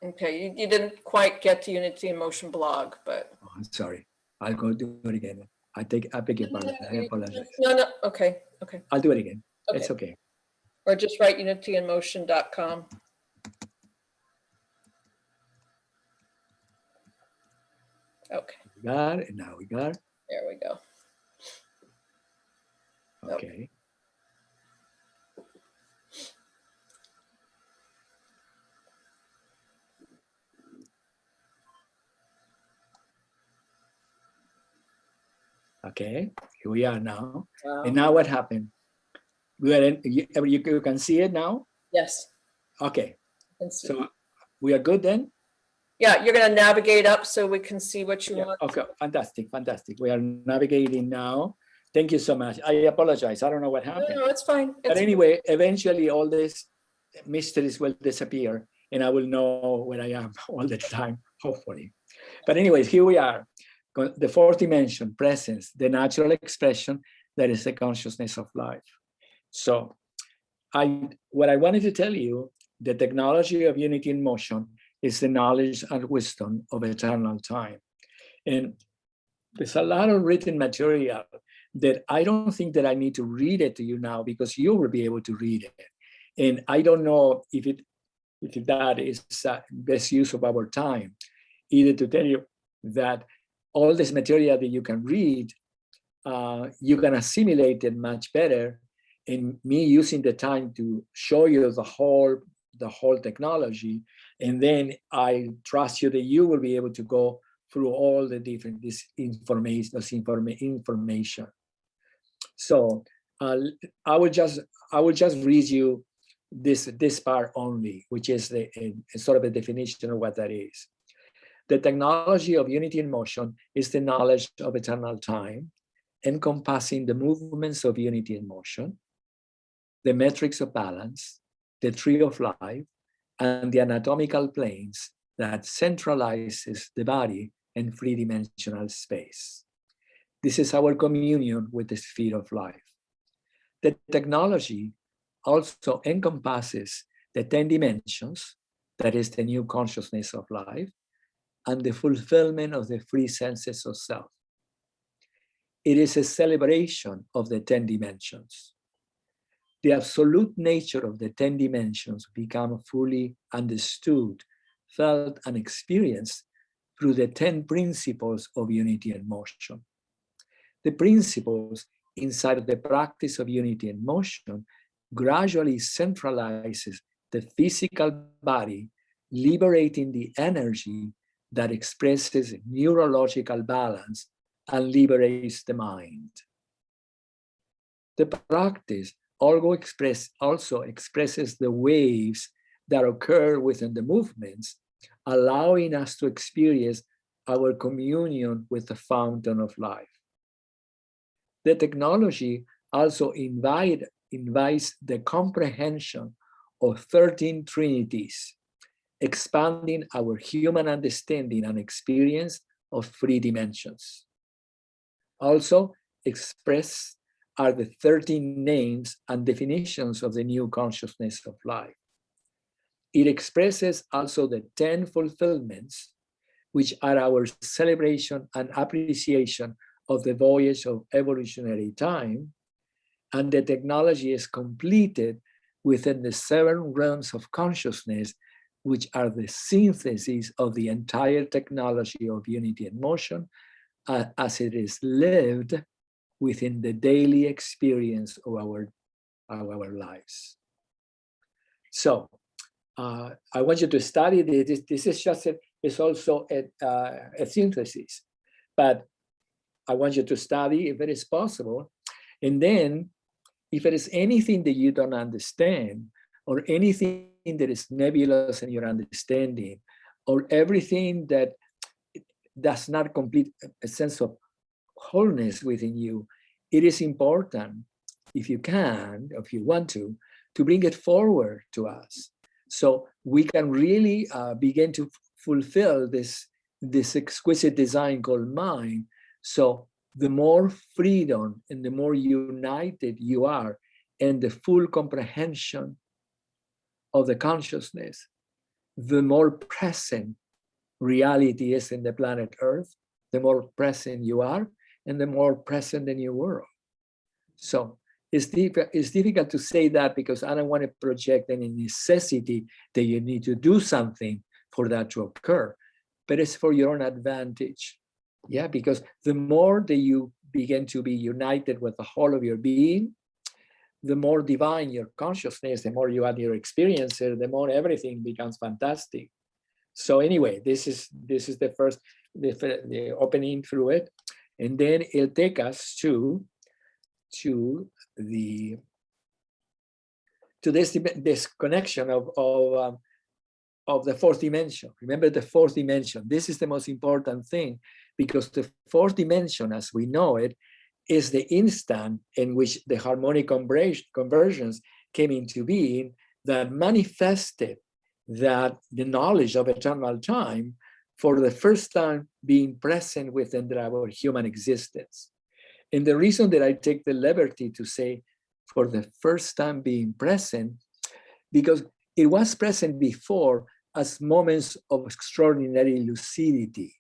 Okay, you didn't quite get to Unity in Motion blog, but. Oh, I'm sorry. I'll go do it again. I beg your pardon. I apologize. No, okay, okay. I'll do it again. Okay. It's okay. Or just write unityinmotion.com. Okay, We got it. And now we got it. there we go. Okay. Okay, here we are now. Wow. And now what happened? We are in, you can see it now? Yes. Okay, Can see. so we are good then? Yeah, you're going to navigate up so we can see what you Yeah, want. okay, fantastic, fantastic. We are navigating now. Thank you so much. I apologize. I don't know what No, happened. no, it's fine. But It's, anyway, eventually all these mysteries will disappear and I will know where I am all the time, hopefully. But anyways, here we are. The fourth dimension, presence, the natural expression that is the consciousness of life. So what I wanted to tell you, the technology of Unity in Motion is the knowledge and wisdom of eternal time. And there's a lot of written material that I don't think that I need to read it to you now because you will be able to read it. And I don't know if that is best use of our time, either to tell you that all this material that you can read, you can assimilate it much better. And me using the time to show you the whole technology, and then I trust you that you will be able to go through all the different information. So I will just read you this part only, which is the sort of a definition of what that is. The technology of Unity in Motion is the knowledge of eternal time, encompassing the movements of Unity in Motion, the metrics of balance, the tree of life, and the anatomical planes that centralizes the body in three-dimensional space. This is our communion with the sphere of life. The technology also encompasses the 10 dimensions, that is the new consciousness of life, and the fulfillment of the three senses of self. It is a celebration of the 10 dimensions. The absolute nature of the 10 dimensions become fully understood, felt, and experienced through the 10 principles of Unity in Motion. The principles inside of the practice of Unity in Motion gradually centralizes the physical body, liberating the energy that expresses neurological balance and liberates the mind. The practice also expresses the waves that occur within the movements, allowing us to experience our communion with the fountain of life. The technology also invites the comprehension of 13 trinities, expanding our human understanding and experience of 3 dimensions. Also expressed are the 13 names and definitions of the new consciousness of life. It expresses also the 10 fulfillments, which are our celebration and appreciation of the voyage of evolutionary time, and the technology is completed within the 7 realms of consciousness, which are the synthesis of the entire technology of unity and motion as it is lived within the daily experience of our lives. So I want you to study this. This is just it's also a synthesis, but I want you to study if it is possible. And then if there is anything that you don't understand, or anything that is nebulous in your understanding, or everything that does not complete a sense of wholeness within you, it is important, if you can, if you want to bring it forward to us, so we can really begin to fulfill this exquisite design called mind. So the more freedom and the more united you are in the full comprehension of the consciousness, the more present reality is in the planet Earth, the more present you are, and the more present in your world. So it's difficult to say that, because I don't want to project any necessity that you need to do something for that to occur, but it's for your own advantage. Yeah, because the more that you begin to be united with the whole of your being, the more divine your consciousness, the more you add your experiences, the more everything becomes fantastic. So anyway, this is the first, the opening through it, and then it'll take us to this connection of the 4th dimension. Remember the 4th dimension. This is the most important thing, because the 4th dimension, as we know it, is the instant in which the harmonic conversions came into being, that manifested that the knowledge of eternal time for the first time being present within our human existence. And the reason that I take the liberty to say for the first time being present, because it was present before as moments of extraordinary lucidity.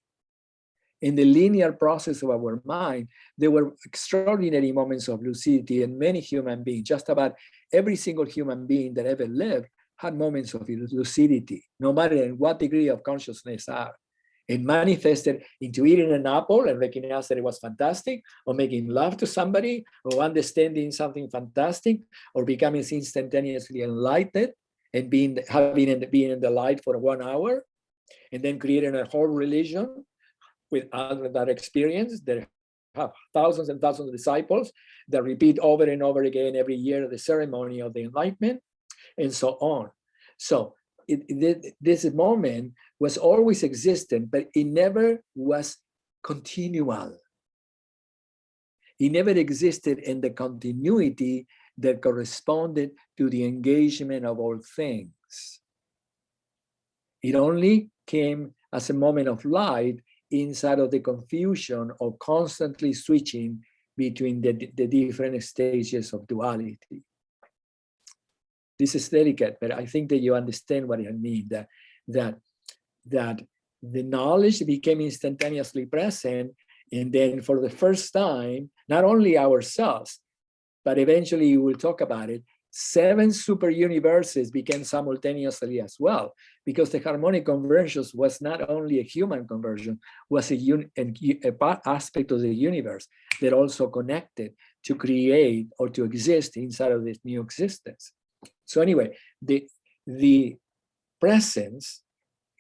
In the linear process of our mind, there were extraordinary moments of lucidity in many human beings. Just about every single human being that ever lived had moments of lucidity, no matter in what degree of consciousness are. It manifested into eating an apple and recognizing that it was fantastic, or making love to somebody, or understanding something fantastic, or becoming instantaneously enlightened and being in the light for 1 hour, and then creating a whole religion with that experience. There have thousands and thousands of disciples that repeat over and over again every year the ceremony of the enlightenment, and so on. So this moment was always existent, but it never was continual. It never existed in the continuity that corresponded to the engagement of all things. It only came as a moment of light inside of the confusion of constantly switching between the different stages of duality. This is delicate, but I think that you understand what I mean, that the knowledge became instantaneously present, and then for the first time, not only ourselves, but eventually we'll talk about it, 7 super universes became simultaneously as well, because the harmonic conversions was not only a human conversion, was a aspect of the universe that also connected to create or to exist inside of this new existence. So anyway, the presence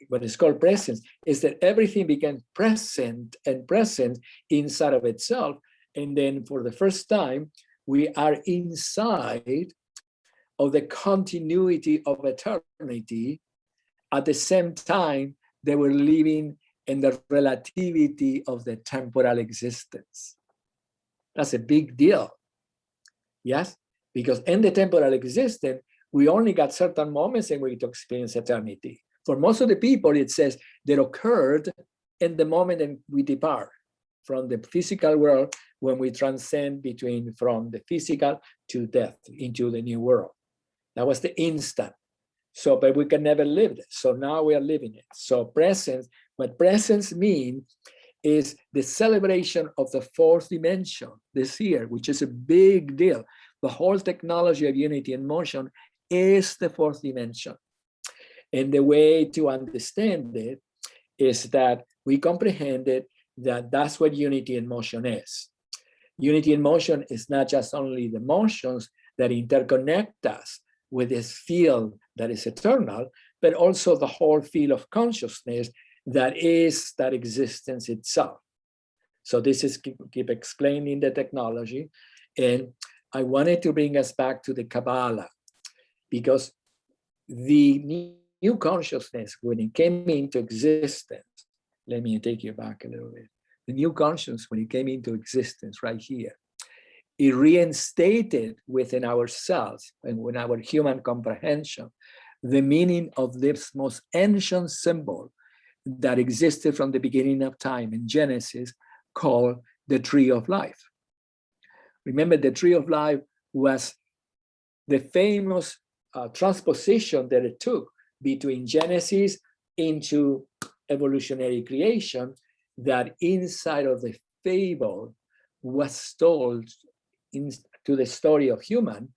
what is called presence, is that everything became present and present inside of itself. And then for the first time, we are inside of the continuity of eternity. At the same time, they were living in the relativity of the temporal existence. That's a big deal. Yes? Because in the temporal existence, we only got certain moments in which to experience eternity. For most of the people, it says that occurred in the moment that we depart from the physical world, when we transcend from the physical to death into the new world. That was the instant. So, but we can never live it. So now we are living it. So presence, what presence means is the celebration of the fourth dimension this year, which is a big deal. The whole technology of unity and motion is the fourth dimension. And the way to understand it is that we comprehended that that's what unity and motion is. Unity and motion is not just only the motions that interconnect us with this field that is eternal, but also the whole field of consciousness that is that existence itself. So this is keep explaining the technology. And I wanted to bring us back to the Kabbalah, because the new consciousness, when it came into existence, let me take you back a little bit. The new consciousness, when it came into existence right here, it reinstated within ourselves and in our human comprehension the meaning of this most ancient symbol that existed from the beginning of time in Genesis, called the tree of life. Remember, the tree of life was the famous transposition that it took between Genesis into evolutionary creation, that inside of the fable was told into the story of human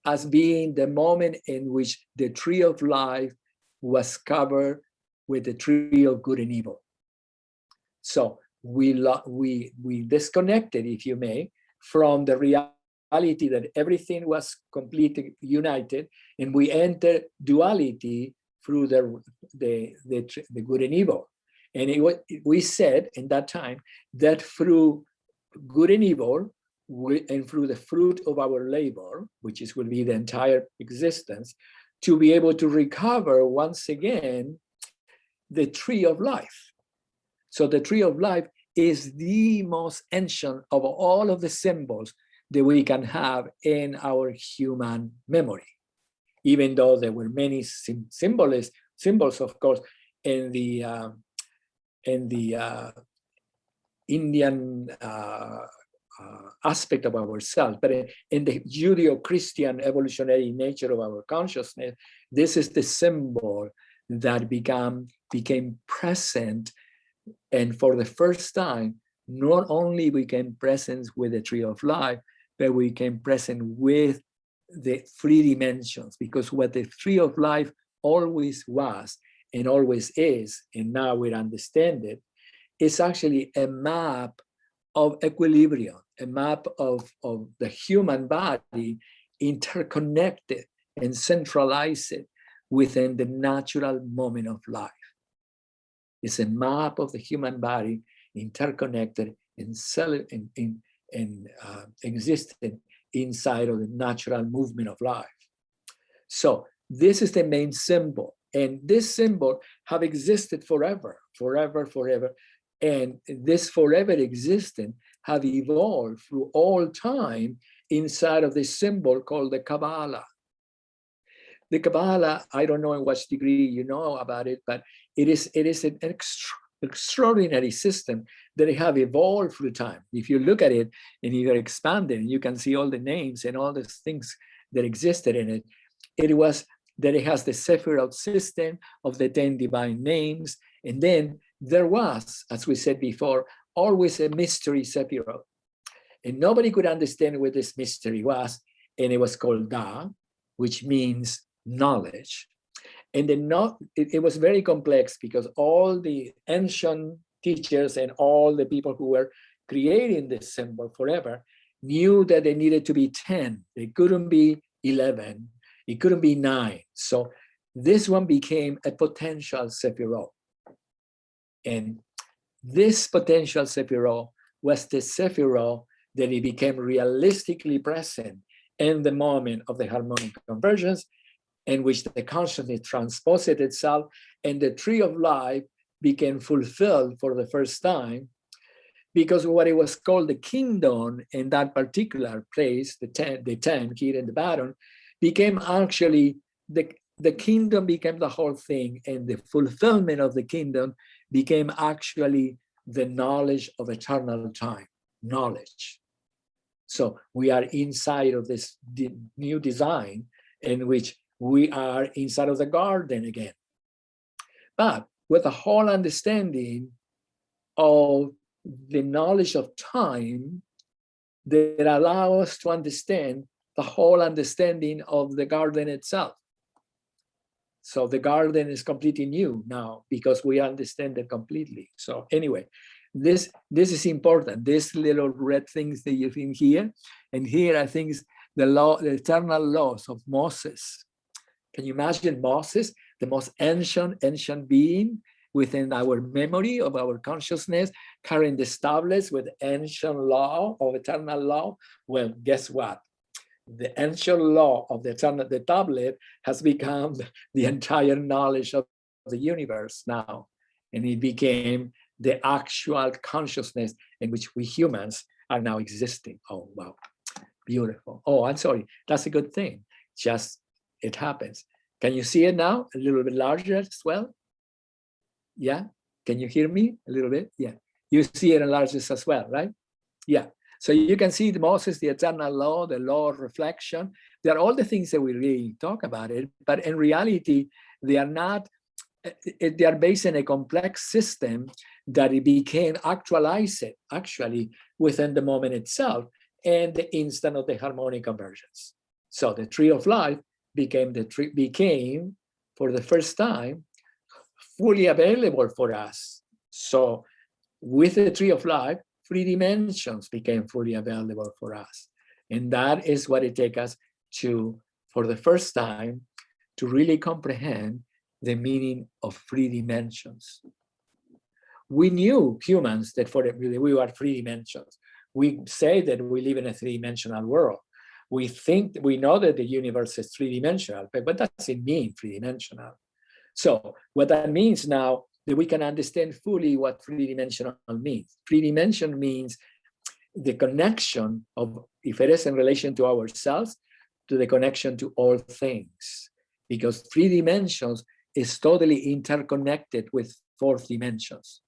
as being the moment in which the tree of life was covered with the tree of good and evil. So we disconnected, if you may, from the reality that everything was completely united, and we entered duality through the good and evil. And we said in that time that through good and evil, and through the fruit of our labor, which will be the entire existence, to be able to recover once again the tree of life. So the tree of life is the most ancient of all of the symbols that we can have in our human memory, even though there were many symbols, of course, in the Indian aspect of ourselves, but in the Judeo-Christian evolutionary nature of our consciousness, this is the symbol that became present, and for the first time, not only became present with the tree of life, but we became present with the three dimensions, because what the tree of life always was and always is, and now we understand it, is actually a map of equilibrium, a map of the human body interconnected and centralized within the natural moment of life. It's a map of the human body interconnected and existed inside of the natural movement of life. So this is the main symbol, and this symbol have existed forever. And this forever existence have evolved through all time inside of this symbol called the Kabbalah. The Kabbalah, I don't know in what degree you know about it, but it is an extraordinary system that have evolved through time. If you look at it and you expand it, you can see all the names and all the things that existed in it. It was that it has the Sephirot system of the 10 divine names. And then there was, as we said before, always a mystery Sephirot. And nobody could understand what this mystery was. And it was called Da, which means knowledge. And it was very complex, because all the ancient teachers and all the people who were creating this symbol forever knew that they needed to be 10. They couldn't be 11. It couldn't be 9. So this one became a potential Sephiroth. And this potential Sephiroth was the Sephiroth that it became realistically present in the moment of the harmonic convergence, in which the consciousness transposed itself and the tree of life became fulfilled for the first time, because what it was called the kingdom in that particular place, the 10 here in the bottom, became actually, the kingdom became the whole thing, and the fulfillment of the kingdom became actually the knowledge of eternal time, knowledge. So we are inside of this new design in which we are inside of the garden again, but with a whole understanding of the knowledge of time that allow us to understand the whole understanding of the garden itself. So the garden is completely new now because we understand it completely. So anyway, this is important. These little red things that you think here, and here I think is the eternal laws of Moses. Can you imagine Moses, the most ancient being within our memory of our consciousness, carrying the tablets with ancient law of eternal law? Well, guess what? The ancient law of the tablet has become the entire knowledge of the universe now. And it became the actual consciousness in which we humans are now existing. Oh, wow, beautiful. Oh, I'm sorry, that's a good thing. Just, it happens. Can you see it now? A little bit larger as well? Yeah, can you hear me a little bit? Yeah, you see it enlarged as well, right? Yeah. So you can see the Moses, the eternal law, the law of reflection. They are all the things that we really talk about it, but in reality, they are not, they are based in a complex system that it became actualized actually within the moment itself and the instant of the harmonic convergence. So the tree of life became for the first time fully available for us. So with the tree of life, 3 dimensions became fully available for us. And that is what it takes us to, for the first time, to really comprehend the meaning of 3 dimensions. We knew, humans, that we were 3 dimensions. We say that we live in a 3-dimensional world. We think, we know that the universe is 3-dimensional, but what does it mean, 3-dimensional? So what that means now, that we can understand fully what 3-dimensional means. 3-dimension means the connection of, if it is in relation to ourselves, to the connection to all things. Because 3 dimensions is totally interconnected with 4 dimensions.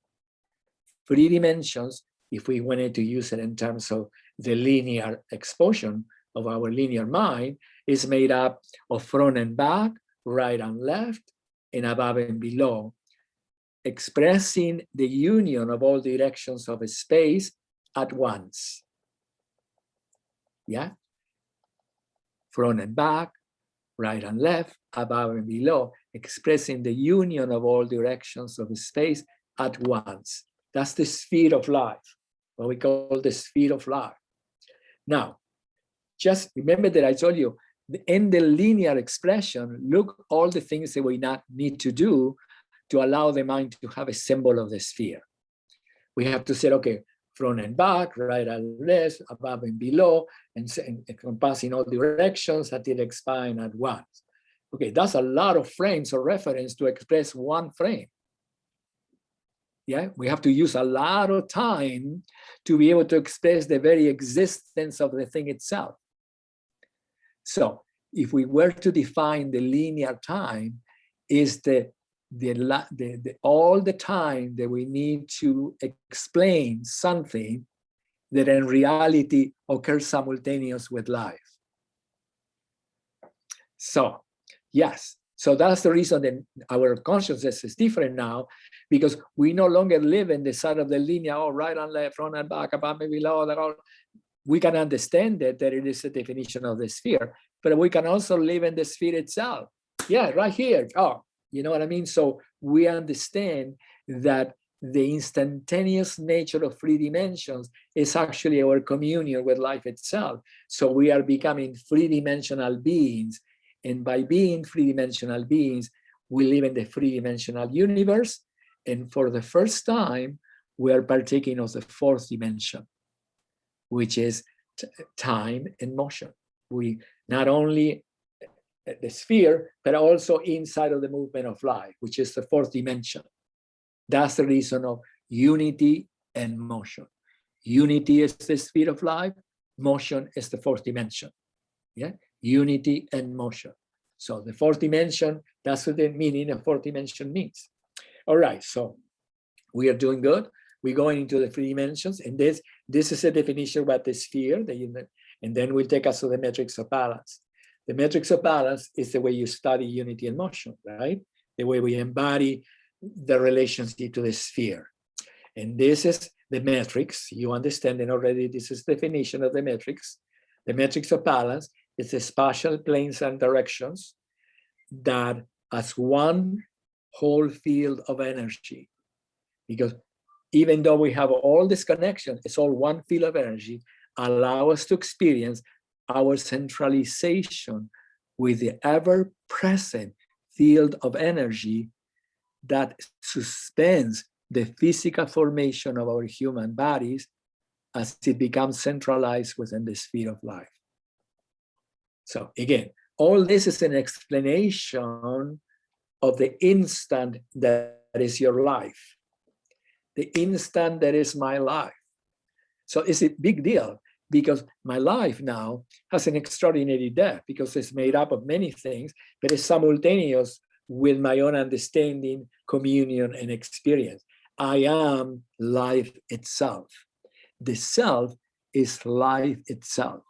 3 dimensions, if we wanted to use it in terms of the linear exposure of our linear mind, is made up of front and back, right and left, and above and below, expressing the union of all directions of a space at once. Yeah? Front and back, right and left, above and below, expressing the union of all directions of a space at once. That's the sphere of life, what we call the sphere of life. Now, just remember that I told you, in the linear expression, look all the things that we not need to do to allow the mind to have a symbol of the sphere. We have to say, okay, front and back, right and left, above and below, and encompassing all directions until it expand at once. Okay, that's a lot of frames of reference to express one frame. Yeah, we have to use a lot of time to be able to express the very existence of the thing itself. So if we were to define the linear time, is all the time that we need to explain something that in reality occurs simultaneous with life. So yes, so that's the reason that our consciousness is different now, because we no longer live in the side of the linear, oh, right and left, front and back, above and below. We can understand that it is a definition of the sphere, but we can also live in the sphere itself. Yeah, right here. Oh, you know what I mean? So we understand that the instantaneous nature of 3 dimensions is actually our communion with life itself. So we are becoming 3-dimensional beings. And by being 3-dimensional beings, we live in the three-dimensional universe, and for the first time, we are partaking of the fourth dimension, which is time and motion. We not only the sphere, but also inside of the movement of life, which is the fourth dimension. That's the reason of unity and motion. Unity is the sphere of life, motion is the fourth dimension. Yeah, unity and motion. So the fourth dimension, that's what the meaning of fourth dimension means. All right, so we are doing good. We're going into the three dimensions, and this is a definition about the sphere, and then we'll take us to the metrics of balance. The metrics of balance is the way you study unity and motion, right? The way we embody the relationship to the sphere. And this is the metrics. You understand, and already this is the definition of the metrics. The metrics of balance is the spatial planes and directions that as one whole field of energy, because even though we have all this connection, it's all one field of energy, allow us to experience our centralization with the ever-present field of energy that suspends the physical formation of our human bodies as it becomes centralized within the sphere of life. So again, all this is an explanation of the instant that is your life. The instant that is my life. So it's a big deal because my life now has an extraordinary depth because it's made up of many things, but it's simultaneous with my own understanding, communion, and experience. I am life itself. The self is life itself.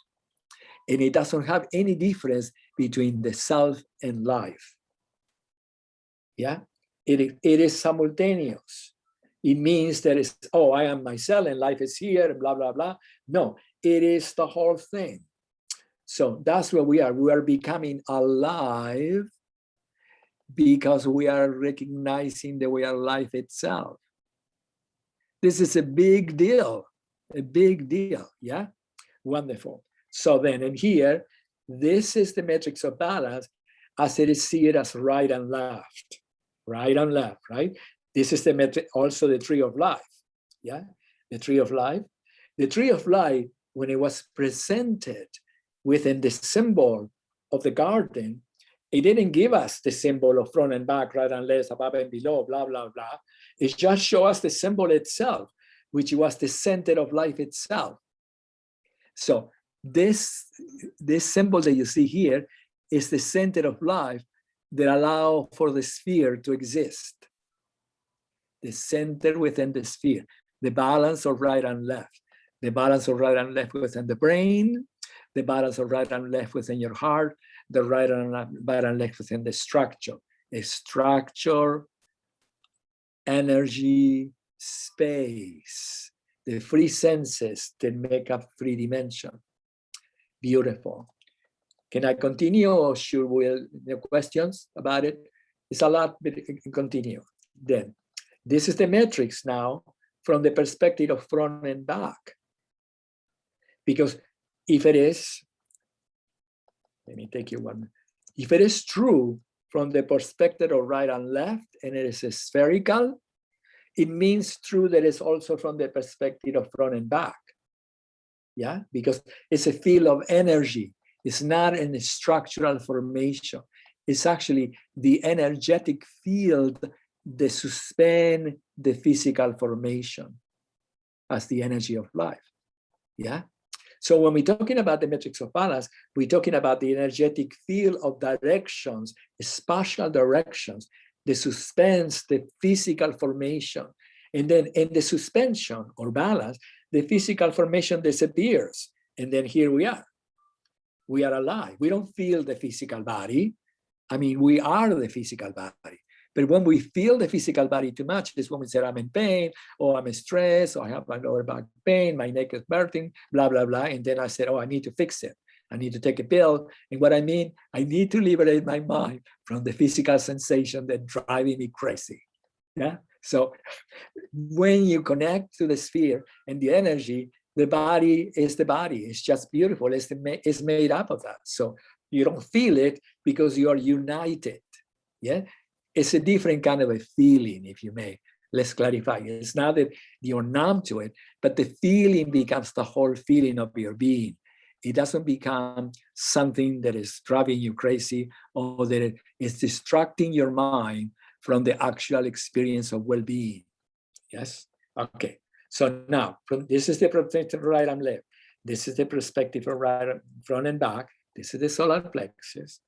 And it doesn't have any difference between the self and life. Yeah, it is simultaneous. It means that it's, oh, I am myself and life is here and blah, blah, blah. No, it is the whole thing. So that's where we are. We are becoming alive because we are recognizing that we are life itself. This is a big deal, yeah? Wonderful. So then in here, this is the metrics of balance as it is seen as right and left, right? This is the metric, also the tree of life, yeah? The tree of life. The tree of life, when it was presented within the symbol of the garden, it didn't give us the symbol of front and back, right and left, above and below, blah, blah, blah. It just showed us the symbol itself, which was the center of life itself. So this symbol that you see here is the center of life that allows for the sphere to exist. The center within the sphere, the balance of right and left, the balance of right and left within the brain, the balance of right and left within your heart, the right and left within the structure. A structure, energy, space, the three senses that make up three dimension. Beautiful. Can I continue or should we have questions about it? It's a lot, but it can continue. Then, this is the metrics now from the perspective of front and back. Because if it is, let me take you one. If it is true from the perspective of right and left, and it is spherical, it means true that it's also from the perspective of front and back. Yeah, because it's a field of energy. It's not a structural formation. It's actually the energetic field that suspend the physical formation as the energy of life. Yeah. So when we're talking about the metrics of balance, we're talking about the energetic field of directions, spatial directions, that suspends the physical formation. And then in the suspension or balance, the physical formation disappears. And then here we are. We are alive. We don't feel the physical body. I mean, we are the physical body. But when we feel the physical body too much, is when we say, I'm in pain, or I'm stressed, or I have my lower back pain, my neck is burning, blah, blah, blah. And then I said, oh, I need to fix it. I need to take a pill. And what I mean, I need to liberate my mind from the physical sensation that driving me crazy. Yeah. So when you connect to the sphere and the energy, the body is the body. It's just beautiful. It's made up of that. So you don't feel it because you are united. Yeah. It's a different kind of a feeling, if you may. Let's clarify. It's not that you're numb to it, but the feeling becomes the whole feeling of your being. It doesn't become something that is driving you crazy or that is distracting your mind from the actual experience of well-being. Yes? Okay. So now, this is the perspective right and left. This is the perspective of right, front and back. This is the solar plexus.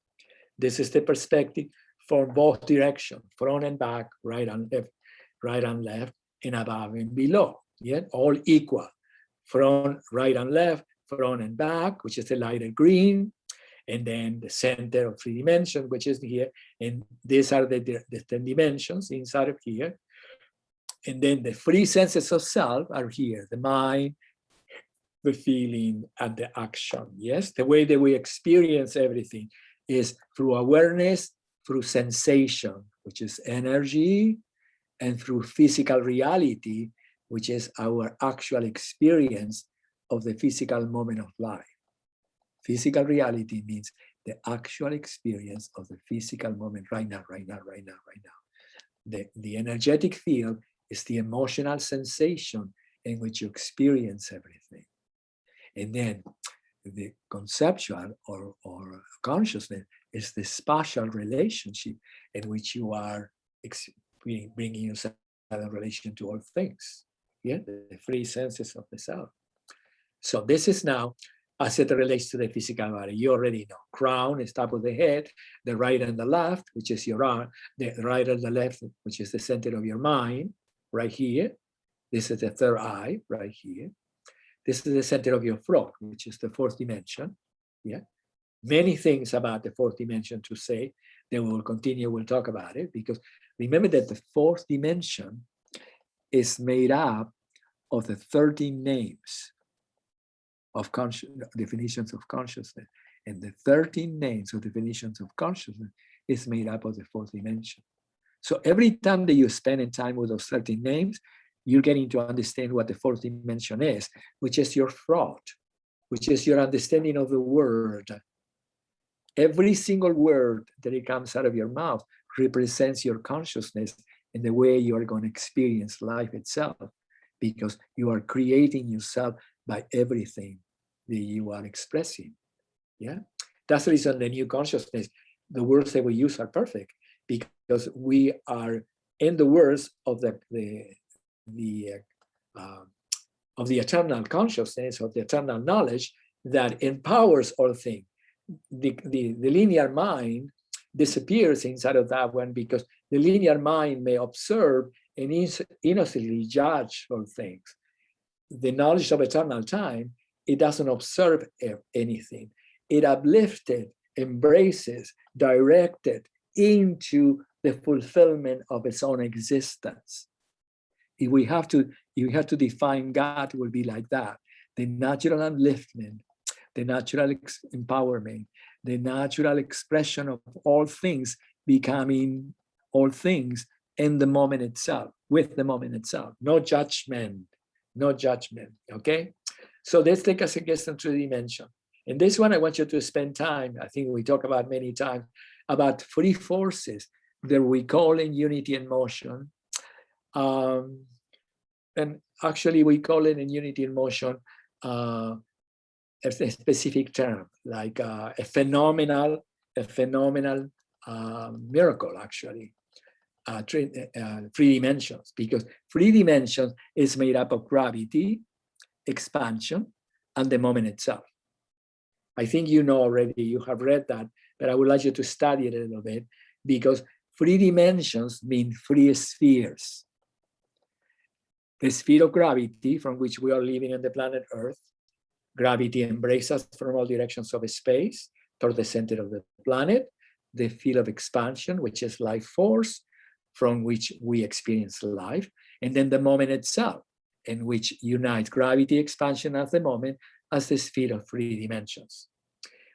This is the perspective for both directions, front and back, right and left, and above and below. Yeah, all equal. Front, right and left, front and back, which is the lighter green, and then the center of 3 dimensions, which is here. And these are the 10 dimensions inside of here. And then the 3 senses of self are here: the mind, the feeling, and the action. Yes, the way that we experience everything is through awareness, through sensation, which is energy, and through physical reality, which is our actual experience of the physical moment of life. Physical reality means the actual experience of the physical moment right now, right now, right now, right now. The energetic field is the emotional sensation in which you experience everything. And then the conceptual or consciousness is the spatial relationship in which you are bringing yourself in relation to all things. Yeah, the 3 senses of the self. So this is now as it relates to the physical body. You already know. Crown is top of the head, the right and the left, which is your arm, the right and the left, which is the center of your mind, right here. This is the 3rd eye, right here. This is the center of your throat, which is the 4th dimension. Yeah. Many things about the 4th dimension to say. Then we will continue, we'll talk about it, because remember that the 4th dimension is made up of the 13 names of definitions of consciousness. And the 13 names of definitions of consciousness is made up of the 4th dimension. So every time that you spend in time with those 13 names, you're getting to understand what the 4th dimension is, which is your thought, which is your understanding of the word. Every single word that it comes out of your mouth represents your consciousness and the way you are going to experience life itself, because you are creating yourself by everything that you are expressing. Yeah, that's the reason the new consciousness, the words that we use are perfect, because we are in the words of the eternal consciousness, of the eternal knowledge that empowers all things. The linear mind disappears inside of that one, because the linear mind may observe and innocently judge all things. The knowledge of eternal time, it doesn't observe anything. It uplifted, embraces, directed into the fulfillment of its own existence. If we have to, you have to define God, will be like that: the natural upliftment, the natural empowerment, the natural expression of all things becoming all things in the moment itself, with the moment itself. No judgment, no judgment, okay? So let's take us against the 3 dimension. And this one, I want you to spend time, I think we talk about many times, about 3 forces that we call in unity and motion. And actually we call it in unity and motion a specific term, like a phenomenal miracle, actually. 3 dimensions, because 3 dimensions is made up of gravity, expansion, and the moment itself. I think you know already, you have read that, but I would like you to study it a little bit, because 3 dimensions mean 3 spheres. The sphere of gravity, from which we are living on the planet Earth. Gravity embraces us from all directions of space toward the center of the planet. The field of expansion, which is life force, from which we experience life. And then the moment itself, in which unites gravity, expansion as the moment, as the sphere of 3 dimensions.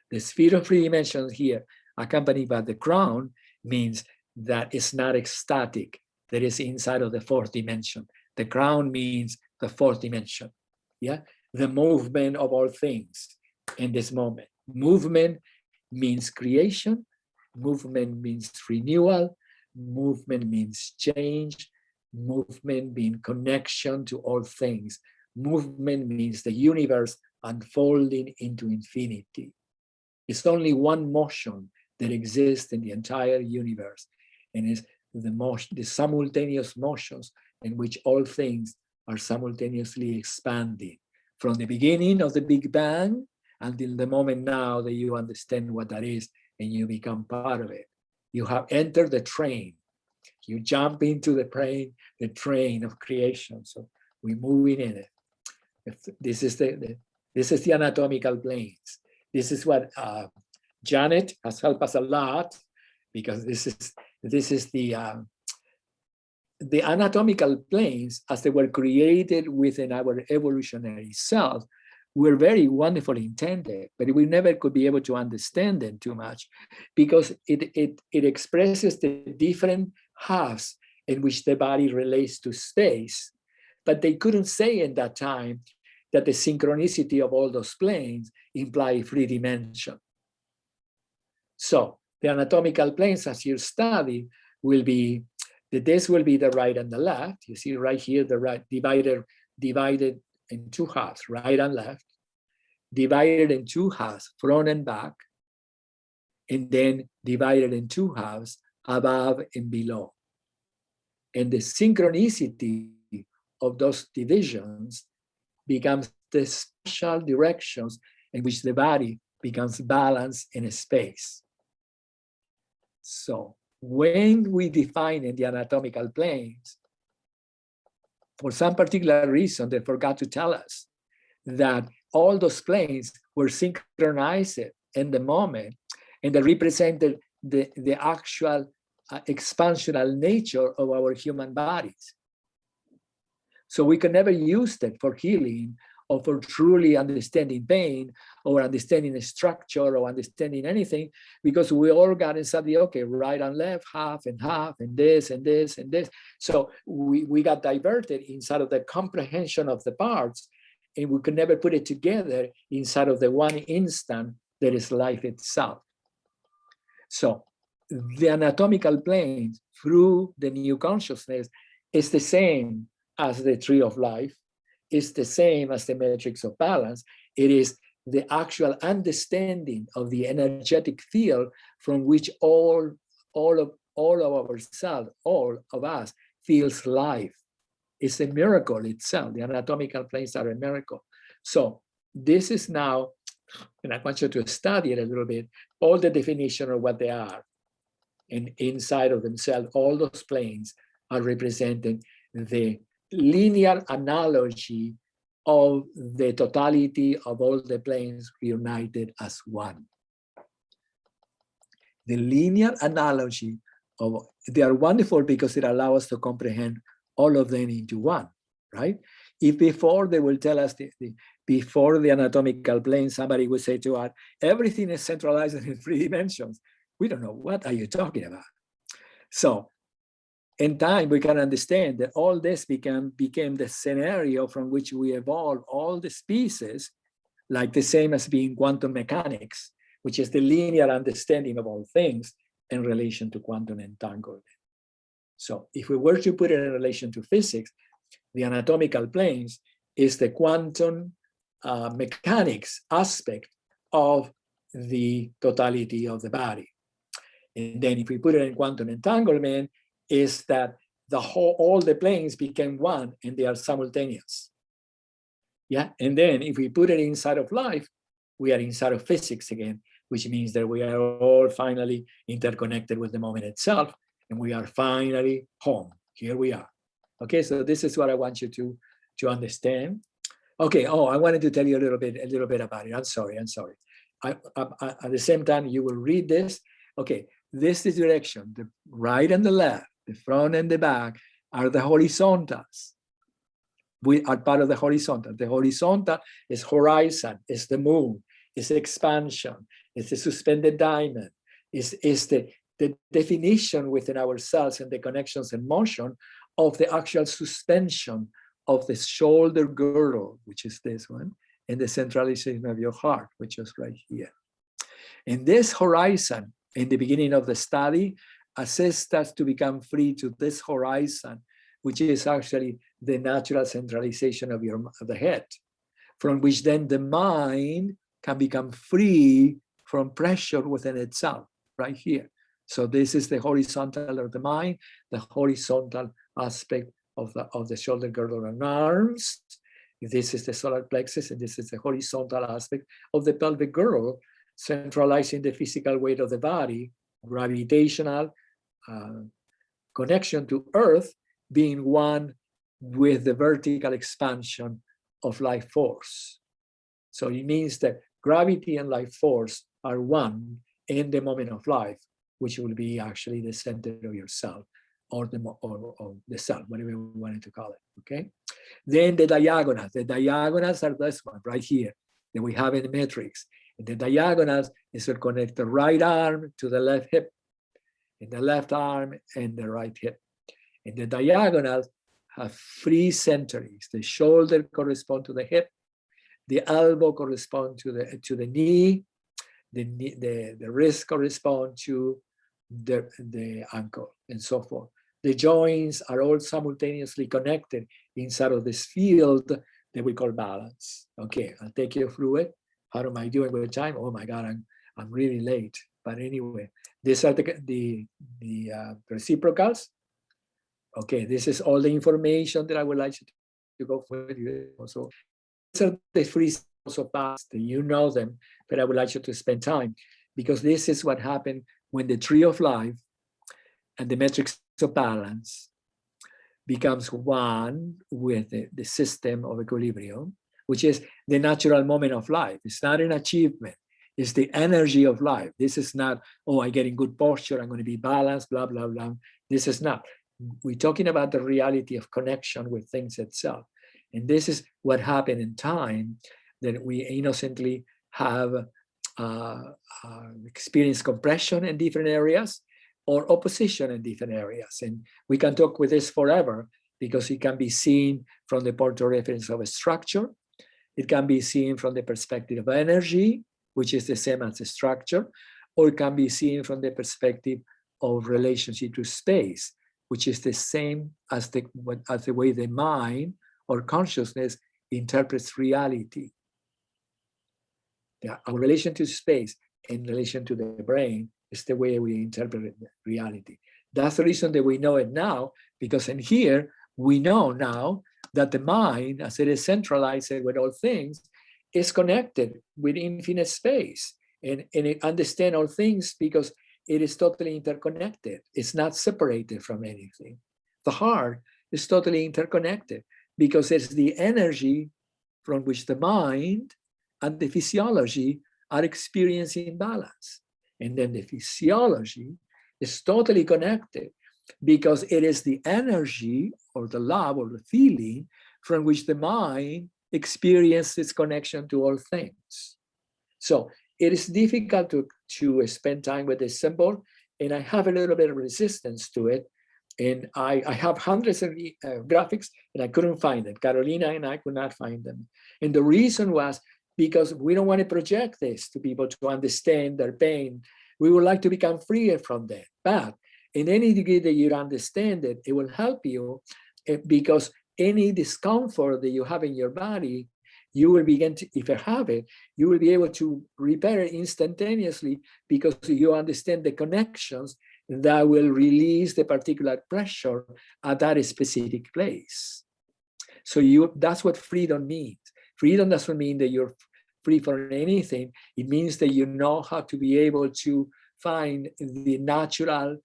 The sphere of 3 dimensions here, accompanied by the crown, means that it's not ecstatic, that is inside of the 4th dimension. The crown means the 4th dimension. Yeah, the movement of all things in this moment. Movement means creation. Movement means renewal. movement means change, movement means connection to all things. Movement means the universe unfolding into infinity. It's only one motion that exists in the entire universe, and it's the motion, the simultaneous motions in which all things are simultaneously expanding from the beginning of the Big Bang until the moment now that you understand what that is and you become part of it. You have entered the train. You jump into the train of creation. So we're moving in it. This is the anatomical planes. This is what Janet has helped us a lot, because this is the anatomical planes as they were created within our evolutionary self were very wonderfully intended, but we never could be able to understand them too much, because it expresses the different halves in which the body relates to space. But they couldn't say in that time that the synchronicity of all those planes imply 3 dimensions. So the anatomical planes, as you study, will be, this will be the right and the left. You see right here, the right divided in 2 halves, right and left, divided in 2 halves, front and back, and then divided in 2 halves, above and below. And the synchronicity of those divisions becomes the special directions in which the body becomes balanced in a space. So when we define in the anatomical planes, for some particular reason, they forgot to tell us that all those planes were synchronized in the moment, and they represented the actual expansional nature of our human bodies. So we can never use that for healing or for truly understanding pain or understanding the structure or understanding anything, because we all got inside the, okay, right and left, half, and this and this and this. So we got diverted inside of the comprehension of the parts, and we could never put it together inside of the one instant that is life itself. So the anatomical planes through the new consciousness is the same as the tree of life, is the same as the matrix of balance. It is the actual understanding of the energetic field from which all of ourselves, all of us, feels life. It's a miracle itself. The anatomical planes are a miracle. So this is now, and I want you to study it a little bit, all the definition of what they are. And inside of themselves, all those planes are representing the linear analogy of the totality of all the planes reunited as one. The linear analogy of, they are wonderful because it allows us to comprehend all of them into one, right? If before they will tell us, before the anatomical plane, somebody would say to us, everything is centralized in 3 dimensions. We don't know, what are you talking about? So in time, we can understand that all this became the scenario from which we evolved all the species, like the same as being quantum mechanics, which is the linear understanding of all things in relation to quantum entanglement. So if we were to put it in relation to physics, the anatomical planes is the quantum mechanics aspect of the totality of the body. And then if we put it in quantum entanglement, is that all the planes became one and they are simultaneous. Yeah, and then if we put it inside of life, we are inside of physics again, which means that we are all finally interconnected with the moment itself, and we are finally home. Here we are. Okay, so this is what I want you to understand. Okay, I wanted to tell you a little bit about it. I'm sorry. At the same time, you will read this. Okay, this is direction, the right and the left, the front and the back are the horizontals. We are part of the horizontal. The horizontal is horizon, is the moon, is expansion, is the suspended diamond, is the definition within ourselves and the connections and motion of the actual suspension of the shoulder girdle, which is this one, and the centralization of your heart, which is right here. In this horizon, in the beginning of the study, assist us to become free to this horizon, which is actually the natural centralization of the head, from which then the mind can become free from pressure within itself, right here. So this is the horizontal of the mind, the horizontal aspect of the shoulder girdle and arms. This is the solar plexus, and this is the horizontal aspect of the pelvic girdle, centralizing the physical weight of the body, gravitational connection to earth being one with the vertical expansion of life force. So it means that gravity and life force are one in the moment of life, which will be actually the center of yourself, or the self, whatever we wanted to call it, okay? Then the diagonals are this one right here that we have in the matrix. And the diagonals is to connect the right arm to the left hip, and the left arm and the right hip. And the diagonals have three centers. The shoulder correspond to the hip, the elbow correspond to the knee, the wrist correspond to the ankle, and so forth. The joints are all simultaneously connected inside of this field that we call balance. Okay, I'll take you through it. How am I doing with time? Oh my God, I'm really late. But anyway, these are the reciprocals. Okay, this is all the information that I would like you to go with you. So these are the three cycles of balance. You know them, but I would like you to spend time, because this is what happened when the tree of life and the matrix of balance becomes one with the system of equilibrium, which is the natural moment of life. It's not an achievement. It's the energy of life. This is not, oh, I get in good posture, I'm going to be balanced, blah, blah, blah. This is not. We're talking about the reality of connection with things itself. And this is what happened in time, that we innocently have experienced compression in different areas or opposition in different areas. And we can talk with this forever, because it can be seen from the point of reference of a structure. It can be seen from the perspective of energy, which is the same as the structure, or it can be seen from the perspective of relationship to space, which is the same as the way the mind or consciousness interprets reality. Yeah, our relation to space in relation to the brain is the way we interpret reality. That's the reason that we know it now, because in here, we know now that the mind, as it is centralized with all things, is connected with infinite space. And it understands all things because it is totally interconnected. It's not separated from anything. The heart is totally interconnected because it's the energy from which the mind and the physiology are experiencing balance. And then the physiology is totally connected because it is the energy or the love or the feeling from which the mind experiences connection to all things. So it is difficult to spend time with this symbol, and I have a little bit of resistance to it. And I have hundreds of graphics, and I couldn't find them. Carolina and I could not find them. And the reason was because we don't want to project this to people to understand their pain. We would like to become freer from that. But in any degree that you understand it, it will help you, because any discomfort that you have in your body, you will begin to, if you have it, you will be able to repair it instantaneously because you understand the connections that will release the particular pressure at that specific place. So that's what freedom means. Freedom doesn't mean that you're free from anything. It means that you know how to be able to find the natural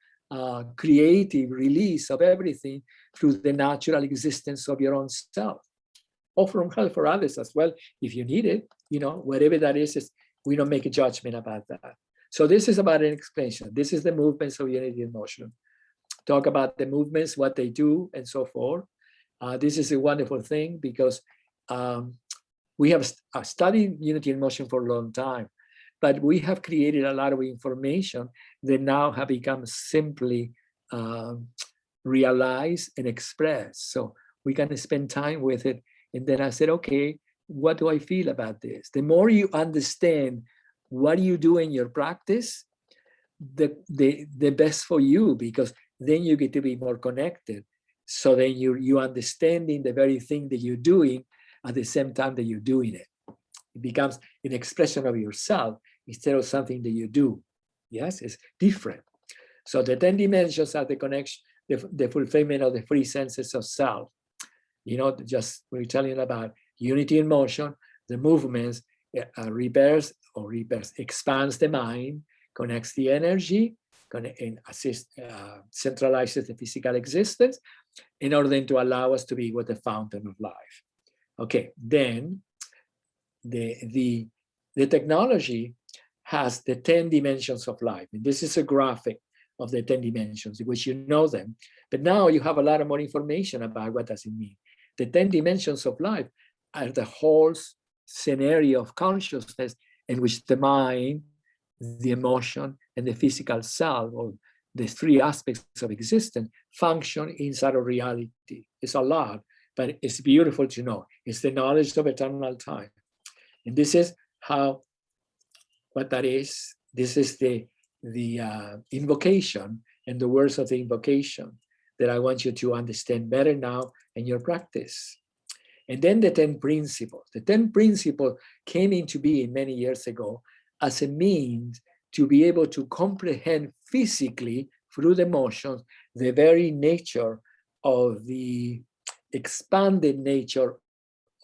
creative release of everything through the natural existence of your own self. Or from help for others as well, if you need it, whatever that is, we don't make a judgment about that. So this is about an explanation. This is the movements of unity in motion. Talk about the movements, what they do, and so forth. This is a wonderful thing because we have studied unity in motion for a long time, but we have created a lot of information that now have become simply realized and expressed. So we can spend time with it. And then I said, okay, what do I feel about this? The more you understand what you do in your practice, the best for you, because then you get to be more connected. So then you understanding the very thing that you're doing at the same time that you're doing it. It becomes an expression of yourself instead of something that you do. Yes, it's different. So the 10 dimensions are the connection, the fulfillment of the three senses of self. You know, just we're telling about unity in motion, the movements, repairs, expands the mind, connects the energy, and centralizes the physical existence in order to allow us to be with the fountain of life. Okay, then the technology has the 10 dimensions of life. And this is a graphic of the 10 dimensions, in which you know them. But now you have a lot of more information about what does it mean. The 10 dimensions of life are the whole scenario of consciousness in which the mind, the emotion, and the physical self, or the three aspects of existence, function inside of reality. It's a lot, but it's beautiful to know. It's the knowledge of eternal time. And this is how, what that is. This is the invocation and the words of the invocation that I want you to understand better now in your practice. And then the 10 principles. The 10 principles came into being many years ago as a means to be able to comprehend physically through the motions the very nature of the expanded nature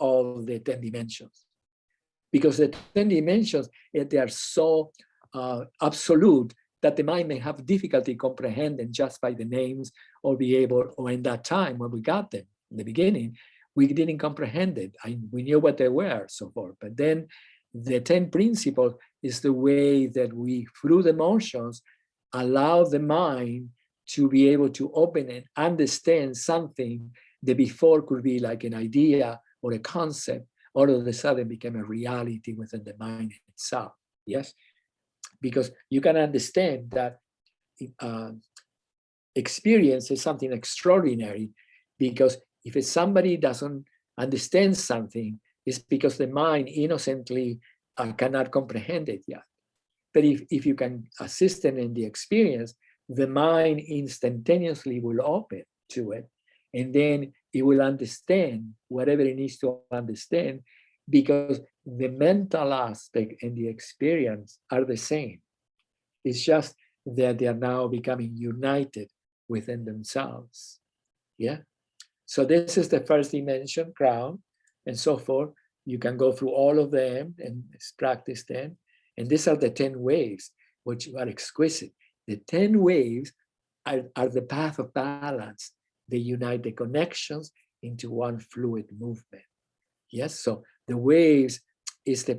of the 10 dimensions. Because the 10 dimensions, they are so absolute that the mind may have difficulty comprehending just by the names, or be able, or in that time when we got them in the beginning, we didn't comprehend it. We knew what they were, so forth. But then the 10 principles is the way that we, through the motions, allow the mind to be able to open and understand something that before could be like an idea or a concept, all of a sudden became a reality within the mind itself. Yes, because you can understand that experience is something extraordinary, because if somebody doesn't understand something, it's because the mind innocently cannot comprehend it yet. But if you can assist them in the experience, the mind instantaneously will open to it, and then it will understand whatever it needs to understand, because the mental aspect and the experience are the same. It's just that they are now becoming united within themselves. Yeah. So this is the first dimension, crown, and so forth. You can go through all of them and practice them. And these are the 10 waves, which are exquisite. The 10 waves are the path of balance. They unite the connections into one fluid movement. Yes, so the waves is the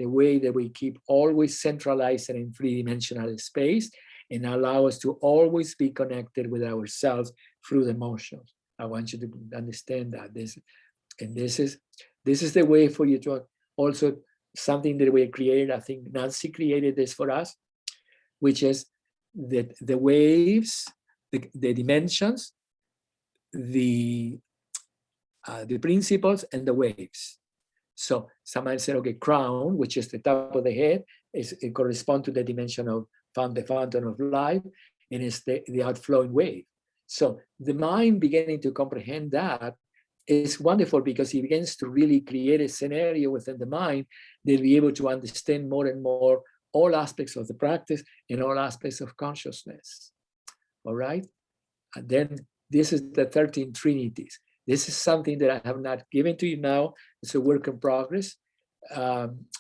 way that we keep always centralized in three-dimensional space, and allow us to always be connected with ourselves through the motions. I want you to understand that. This is the way for you to also, something that we created. I think Nancy created this for us, which is that the waves, the dimensions, the principles, and the waves. So somebody said, okay, crown, which is the top of the head, it corresponds to the dimension of the fountain of life, and it's the outflowing wave. So the mind beginning to comprehend that is wonderful, because it begins to really create a scenario within the mind that be able to understand more and more all aspects of the practice and all aspects of consciousness. All right? And then this is the 13 Trinities. This is something that I have not given to you now. It's a work in progress.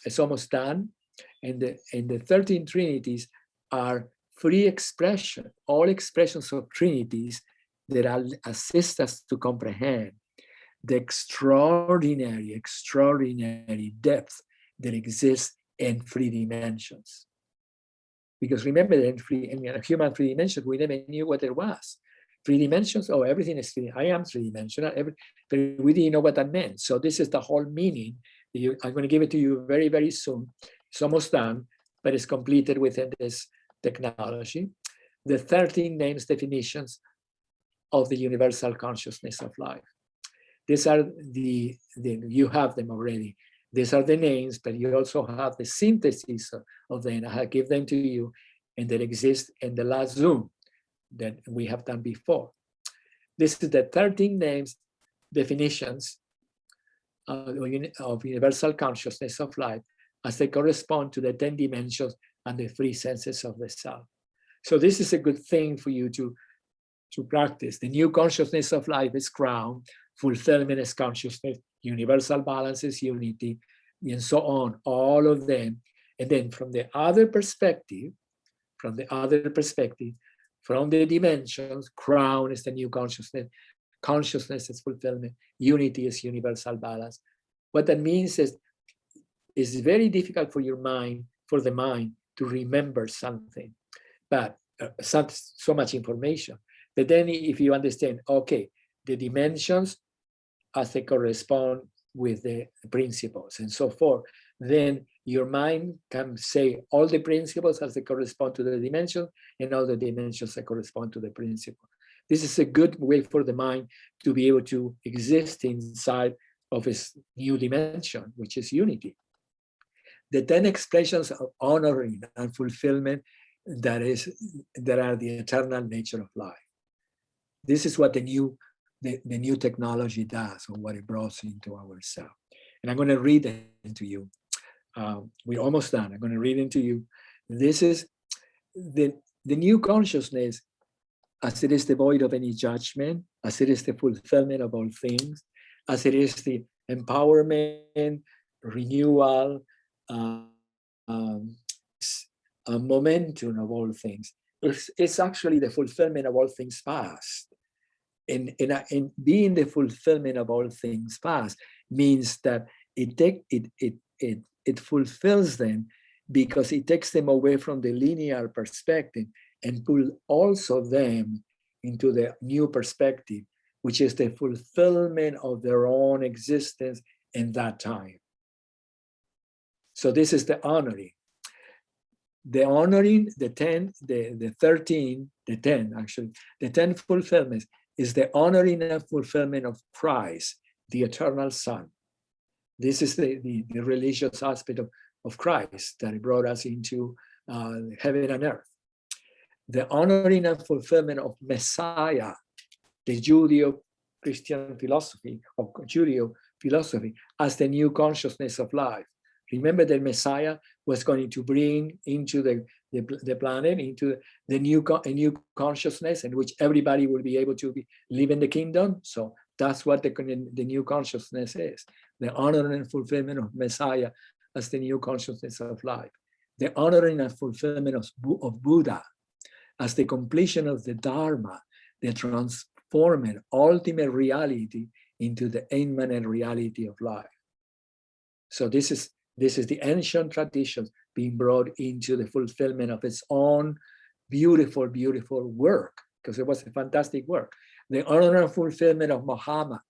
It's almost done. And the 13 Trinities are free expression, all expressions of Trinities that assist us to comprehend the extraordinary depth that exists in 3 dimensions. Because remember that in a human 3 dimensions, we never knew what it was. 3 dimensions, oh, everything is 3. I am 3-dimensional, but we didn't know what that meant. So this is the whole meaning. I'm going to give it to you very, very soon. It's almost done, but it's completed within this technology. The 13 names, definitions of the universal consciousness of life. These are you have them already. These are the names, but you also have the synthesis of them. I give them to you and that exist in the last Zoom that we have done before. This is the 13 names, definitions of universal consciousness of life as they correspond to the 10 dimensions and the 3 senses of the self. So this is a good thing for you to practice. The new consciousness of life is crown, fulfillment is consciousness, universal balance is unity, and so on, all of them. And then from the other perspective, from the dimensions, crown is the new consciousness, consciousness is fulfillment, unity is universal balance. What that means is it's very difficult for the mind to remember something, but so much information. But then if you understand, okay, the dimensions as they correspond with the principles and so forth, then your mind can say all the principles as they correspond to the dimension and all the dimensions that correspond to the principle. This is a good way for the mind to be able to exist inside of its new dimension, which is unity. The 10 expressions of honoring and fulfillment that are the eternal nature of life. This is what the new technology does, or what it brought into ourselves. And I'm going to read it to you. We're almost done. I'm going to read it to you. This is the new consciousness, as it is devoid of any judgment, as it is the fulfillment of all things, as it is the empowerment, renewal, momentum of all things. It's actually the fulfillment of all things past. And being the fulfillment of all things past means that it fulfills them because it takes them away from the linear perspective and pull also them into the new perspective, which is the fulfillment of their own existence in that time. So this is the honoring. The honoring, the 10 fulfillments is the honoring and fulfillment of Christ, the eternal Son. This is the religious aspect of Christ that brought us into heaven and earth. The honoring and fulfillment of Messiah, the Judeo-Christian philosophy, or Judeo philosophy, as the new consciousness of life. Remember that Messiah was going to bring into the planet, into a new consciousness in which everybody will be able to live in the kingdom. So that's what the new consciousness is. The honor and fulfillment of Messiah as the new consciousness of life. The honoring and fulfillment of Buddha as the completion of the Dharma, the transforming ultimate reality into the immanent reality of life. So this is the ancient traditions being brought into the fulfillment of its own beautiful, beautiful work, because it was a fantastic work. The honor and fulfillment of Muhammad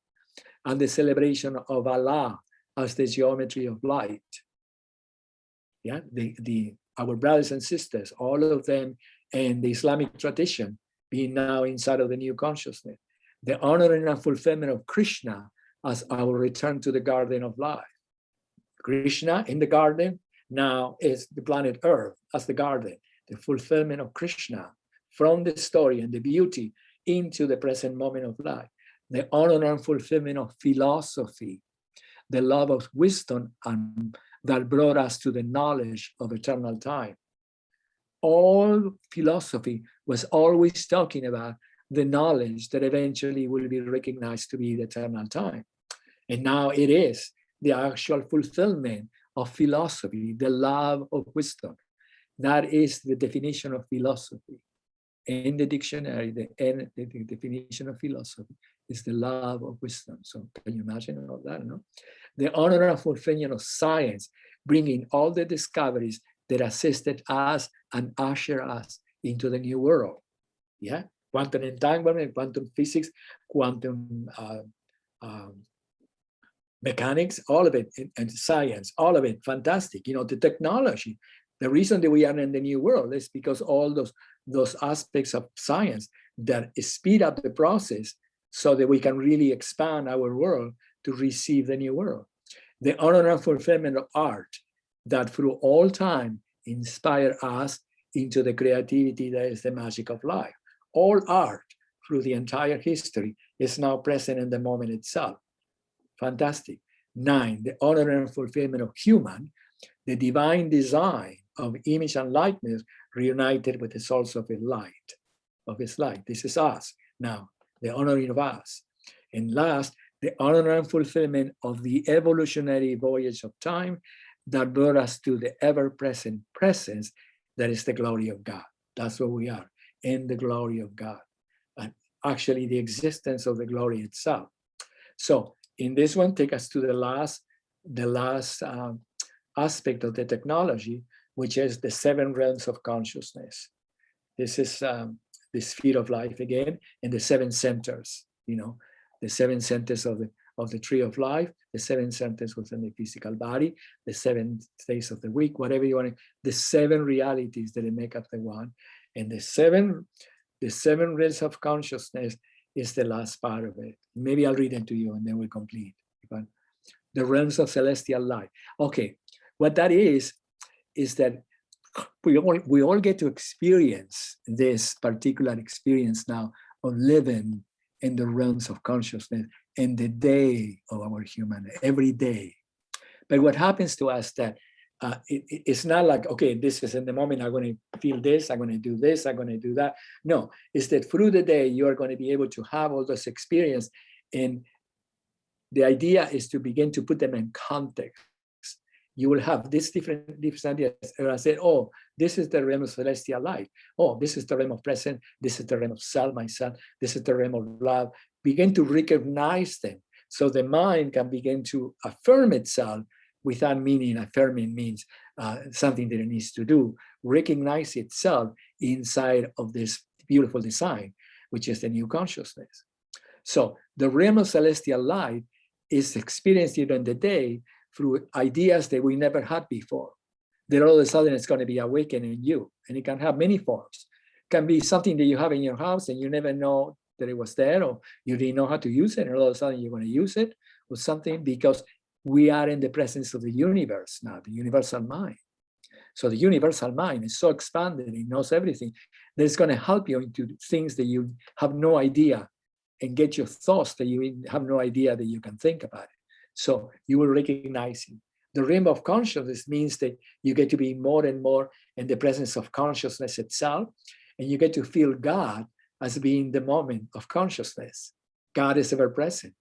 and the celebration of Allah as the geometry of light. Yeah, our brothers and sisters, all of them, and the Islamic tradition being now inside of the new consciousness. The honoring and fulfillment of Krishna as our return to the garden of life. Krishna in the garden now is the planet Earth as the garden. The fulfillment of Krishna from the story and the beauty into the present moment of life. The honor and fulfillment of philosophy, the love of wisdom that brought us to the knowledge of eternal time. All philosophy was always talking about the knowledge that eventually will be recognized to be the eternal time. And now it is the actual fulfillment of philosophy, the love of wisdom. That is the definition of philosophy. In the dictionary, the definition of philosophy is the love of wisdom. So can you imagine all that, no? The honor and fulfillment of science, bringing all the discoveries that assisted us and usher us into the new world. Yeah, quantum entanglement, quantum physics, quantum mechanics, all of it, and science, all of it, fantastic. You know, the technology. The reason that we are in the new world is because all those aspects of science that speed up the process so that we can really expand our world to receive the new world. The honor and fulfillment of art that through all time inspire us into the creativity that is the magic of life. All art through the entire history is now present in the moment itself. Fantastic. 9, the honor and fulfillment of human, the divine design of image and likeness reunited with the source of his light. This is us now, the honoring of us. And last, the honor and fulfillment of the evolutionary voyage of time that brought us to the ever-present presence that is the glory of God. That's what we are, in the glory of God. And actually the existence of the glory itself. So in this one, take us to the last aspect of the technology, which is the 7 realms of consciousness. This is the sphere of life again, and the 7 centers, the 7 centers of the tree of life, the 7 centers within the physical body, the 7 days of the week, whatever you want, the 7 realities that make up the one. And the seven realms of consciousness is the last part of it. Maybe I'll read it to you and then we'll complete. But the realms of celestial light. Okay, what that is that we all get to experience this particular experience now of living in the realms of consciousness in the day of our human, every day. But what happens to us that it's not like, okay, this is in the moment, I'm going to feel this, I'm going to do this, I'm going to do that. No, it's that through the day, you are going to be able to have all those experience. And the idea is to begin to put them in context. You will have these different ideas. And I said, oh, this is the realm of celestial light. Oh, this is the realm of present. This is the realm of self, myself. This is the realm of love. Begin to recognize them. So the mind can begin to affirm itself without meaning. Affirming means something that it needs to do. Recognize itself inside of this beautiful design, which is the new consciousness. So the realm of celestial light is experienced during the day through ideas that we never had before. Then all of a sudden it's going to be awakened in you. And it can have many forms. It can be something that you have in your house and you never know that it was there, or you didn't know how to use it, and all of a sudden you're going to use it, or something, because we are in the presence of the universe now, the universal mind. So the universal mind is so expanded, it knows everything, that it's going to help you into things that you have no idea, and get your thoughts that you have no idea that you can think about it. So you will recognize it. The realm of consciousness means that you get to be more and more in the presence of consciousness itself, and you get to feel God as being the moment of consciousness. God is ever present.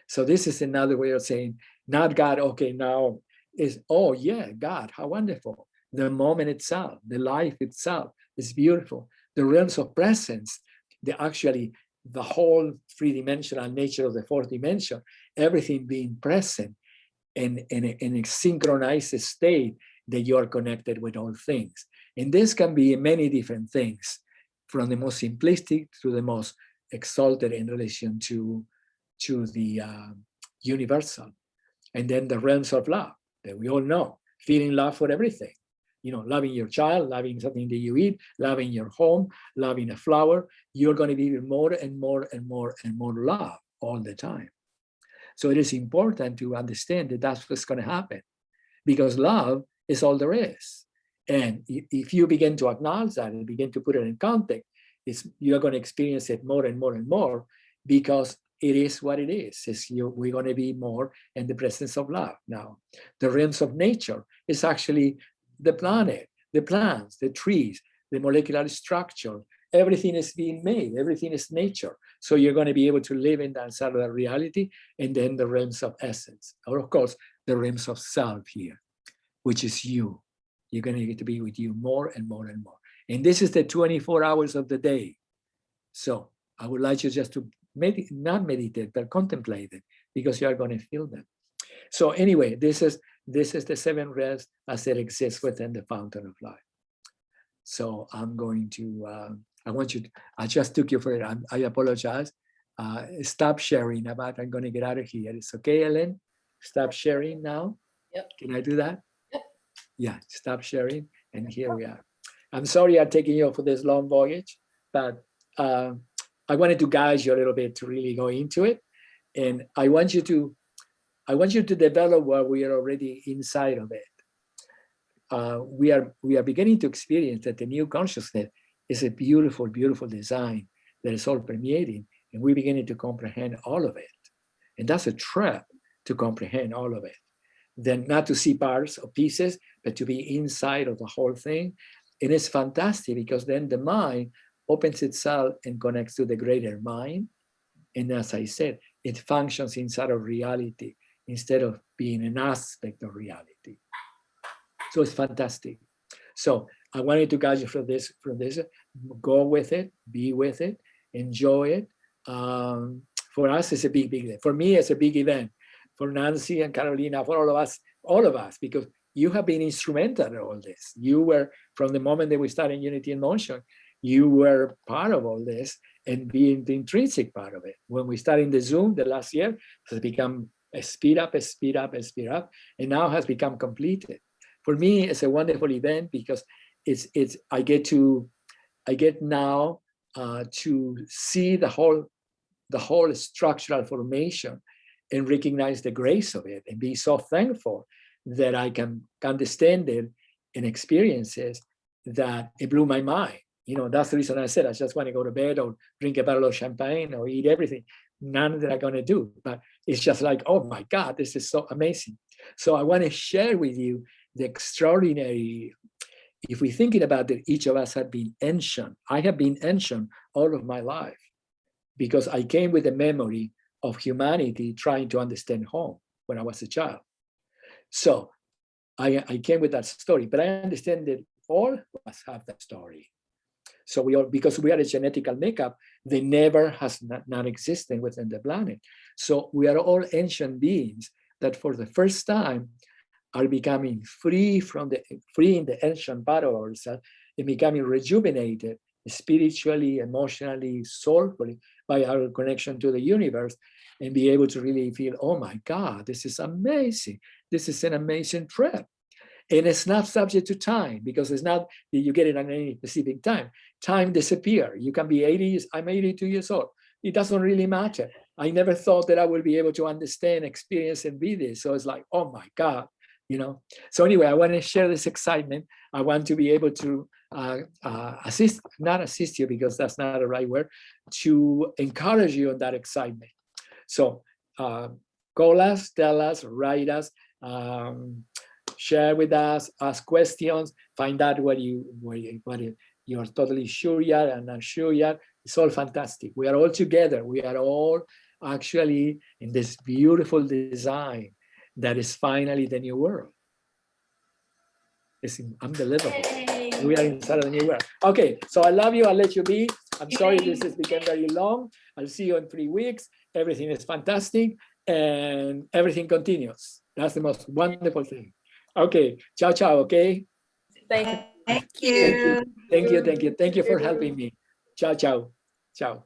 So this is another way of saying, not God, okay, now is, oh yeah, God, how wonderful. The moment itself, the life itself is beautiful. The realms of presence, the whole three-dimensional nature of the fourth dimension, everything being present in a synchronized state that you are connected with all things. And this can be many different things, from the most simplistic to the most exalted in relation to the universal. And then the realms of love that we all know, feeling love for everything. Loving your child, loving something that you eat, loving your home, loving a flower. You're going to be more and more and more and more love all the time. So it is important to understand that that's what's going to happen, because love is all there is. And if you begin to acknowledge that and begin to put it in context, you're going to experience it more and more and more, because it is what it is. We're going to be more in the presence of love now. The realms of nature is actually the planet, the plants, the trees, the molecular structure. Everything is being made. Everything is nature. So you're going to be able to live in that side of the reality, and then the realms of essence, or of course, the realms of self here, which is you. You're going to get to be with you more and more and more. And this is the 24 hours of the day. So I would like you just to not meditate, but contemplate it, because you are going to feel them. So anyway, this is the 7 realms as it exists within the fountain of life. So I'm going to, I just took you for it. I apologize. Stop sharing about, I'm going to get out of here. It's okay, Ellen? Stop sharing now? Yep. Can I do that? Yep. Yeah, stop sharing. And here we are. I'm sorry I'm taking you for this long voyage, but I wanted to guide you a little bit to really go into it. And I want you to develop what we are already inside of it. we are beginning to experience that the new consciousness is a beautiful, beautiful design that is all permeating, and we're beginning to comprehend all of it. And that's a trap, to comprehend all of it. Then not to see parts or pieces, but to be inside of the whole thing. And it's fantastic because then the mind opens itself and connects to the greater mind. And as I said, it functions inside of reality instead of being an aspect of reality. So it's fantastic. So I wanted to guide you from this, go with it, be with it, enjoy it. For us, it's a big, big event. For me, it's a big event. For Nancy and Carolina, for all of us, because you have been instrumental in all this. You were, from the moment that we started Unity in Motion, you were part of all this and being the intrinsic part of it. When we started the Zoom the last year, it has become a speed up, a speed up, a speed up, and now has become completed. For me, it's a wonderful event because I get now to see the whole structural formation and recognize the grace of it and be so thankful that I can understand it and experiences that it blew my mind. You know, that's the reason I said I just want to go to bed or drink a bottle of champagne or eat everything. None that I'm going to do, but it's just like, oh my God, this is so amazing. So I want to share with you the extraordinary, if we're thinking about that each of us have been ancient. I have been ancient all of my life because I came with a memory of humanity trying to understand home when I was a child. So I came with that story, but I understand that all of us have that story. So we all, because we are a genetical makeup, they never has not existed within the planet. So we are all ancient beings that for the first time are becoming free in the ancient part of ourselves and becoming rejuvenated spiritually, emotionally, soulfully by our connection to the universe, and be able to really feel, oh my God, this is amazing. This is an amazing trip. And it's not subject to time because it's not that you get it at any specific time. Time disappears. You can be 80, I'm 82 years old. It doesn't really matter. I never thought that I would be able to understand, experience, and be this. So it's like, oh my God, you know. So anyway, I want to share this excitement. I want to be able to not assist you because that's not the right word, to encourage you on that excitement. So call us, tell us, write us, share with us, ask questions, find out what you're totally sure yet and not sure yet. It's all fantastic. We are all together. We are all actually in this beautiful design that is finally the new world. It's unbelievable. Yay. We are inside of the new world. Okay, so I love you. I'll let you be. I'm sorry this has become very long. I'll see you in 3 weeks. Everything is fantastic and everything continues. That's the most wonderful thing. Okay, ciao, ciao, okay? Thank you. Thank you. Thank you for helping me. Ciao, ciao, ciao.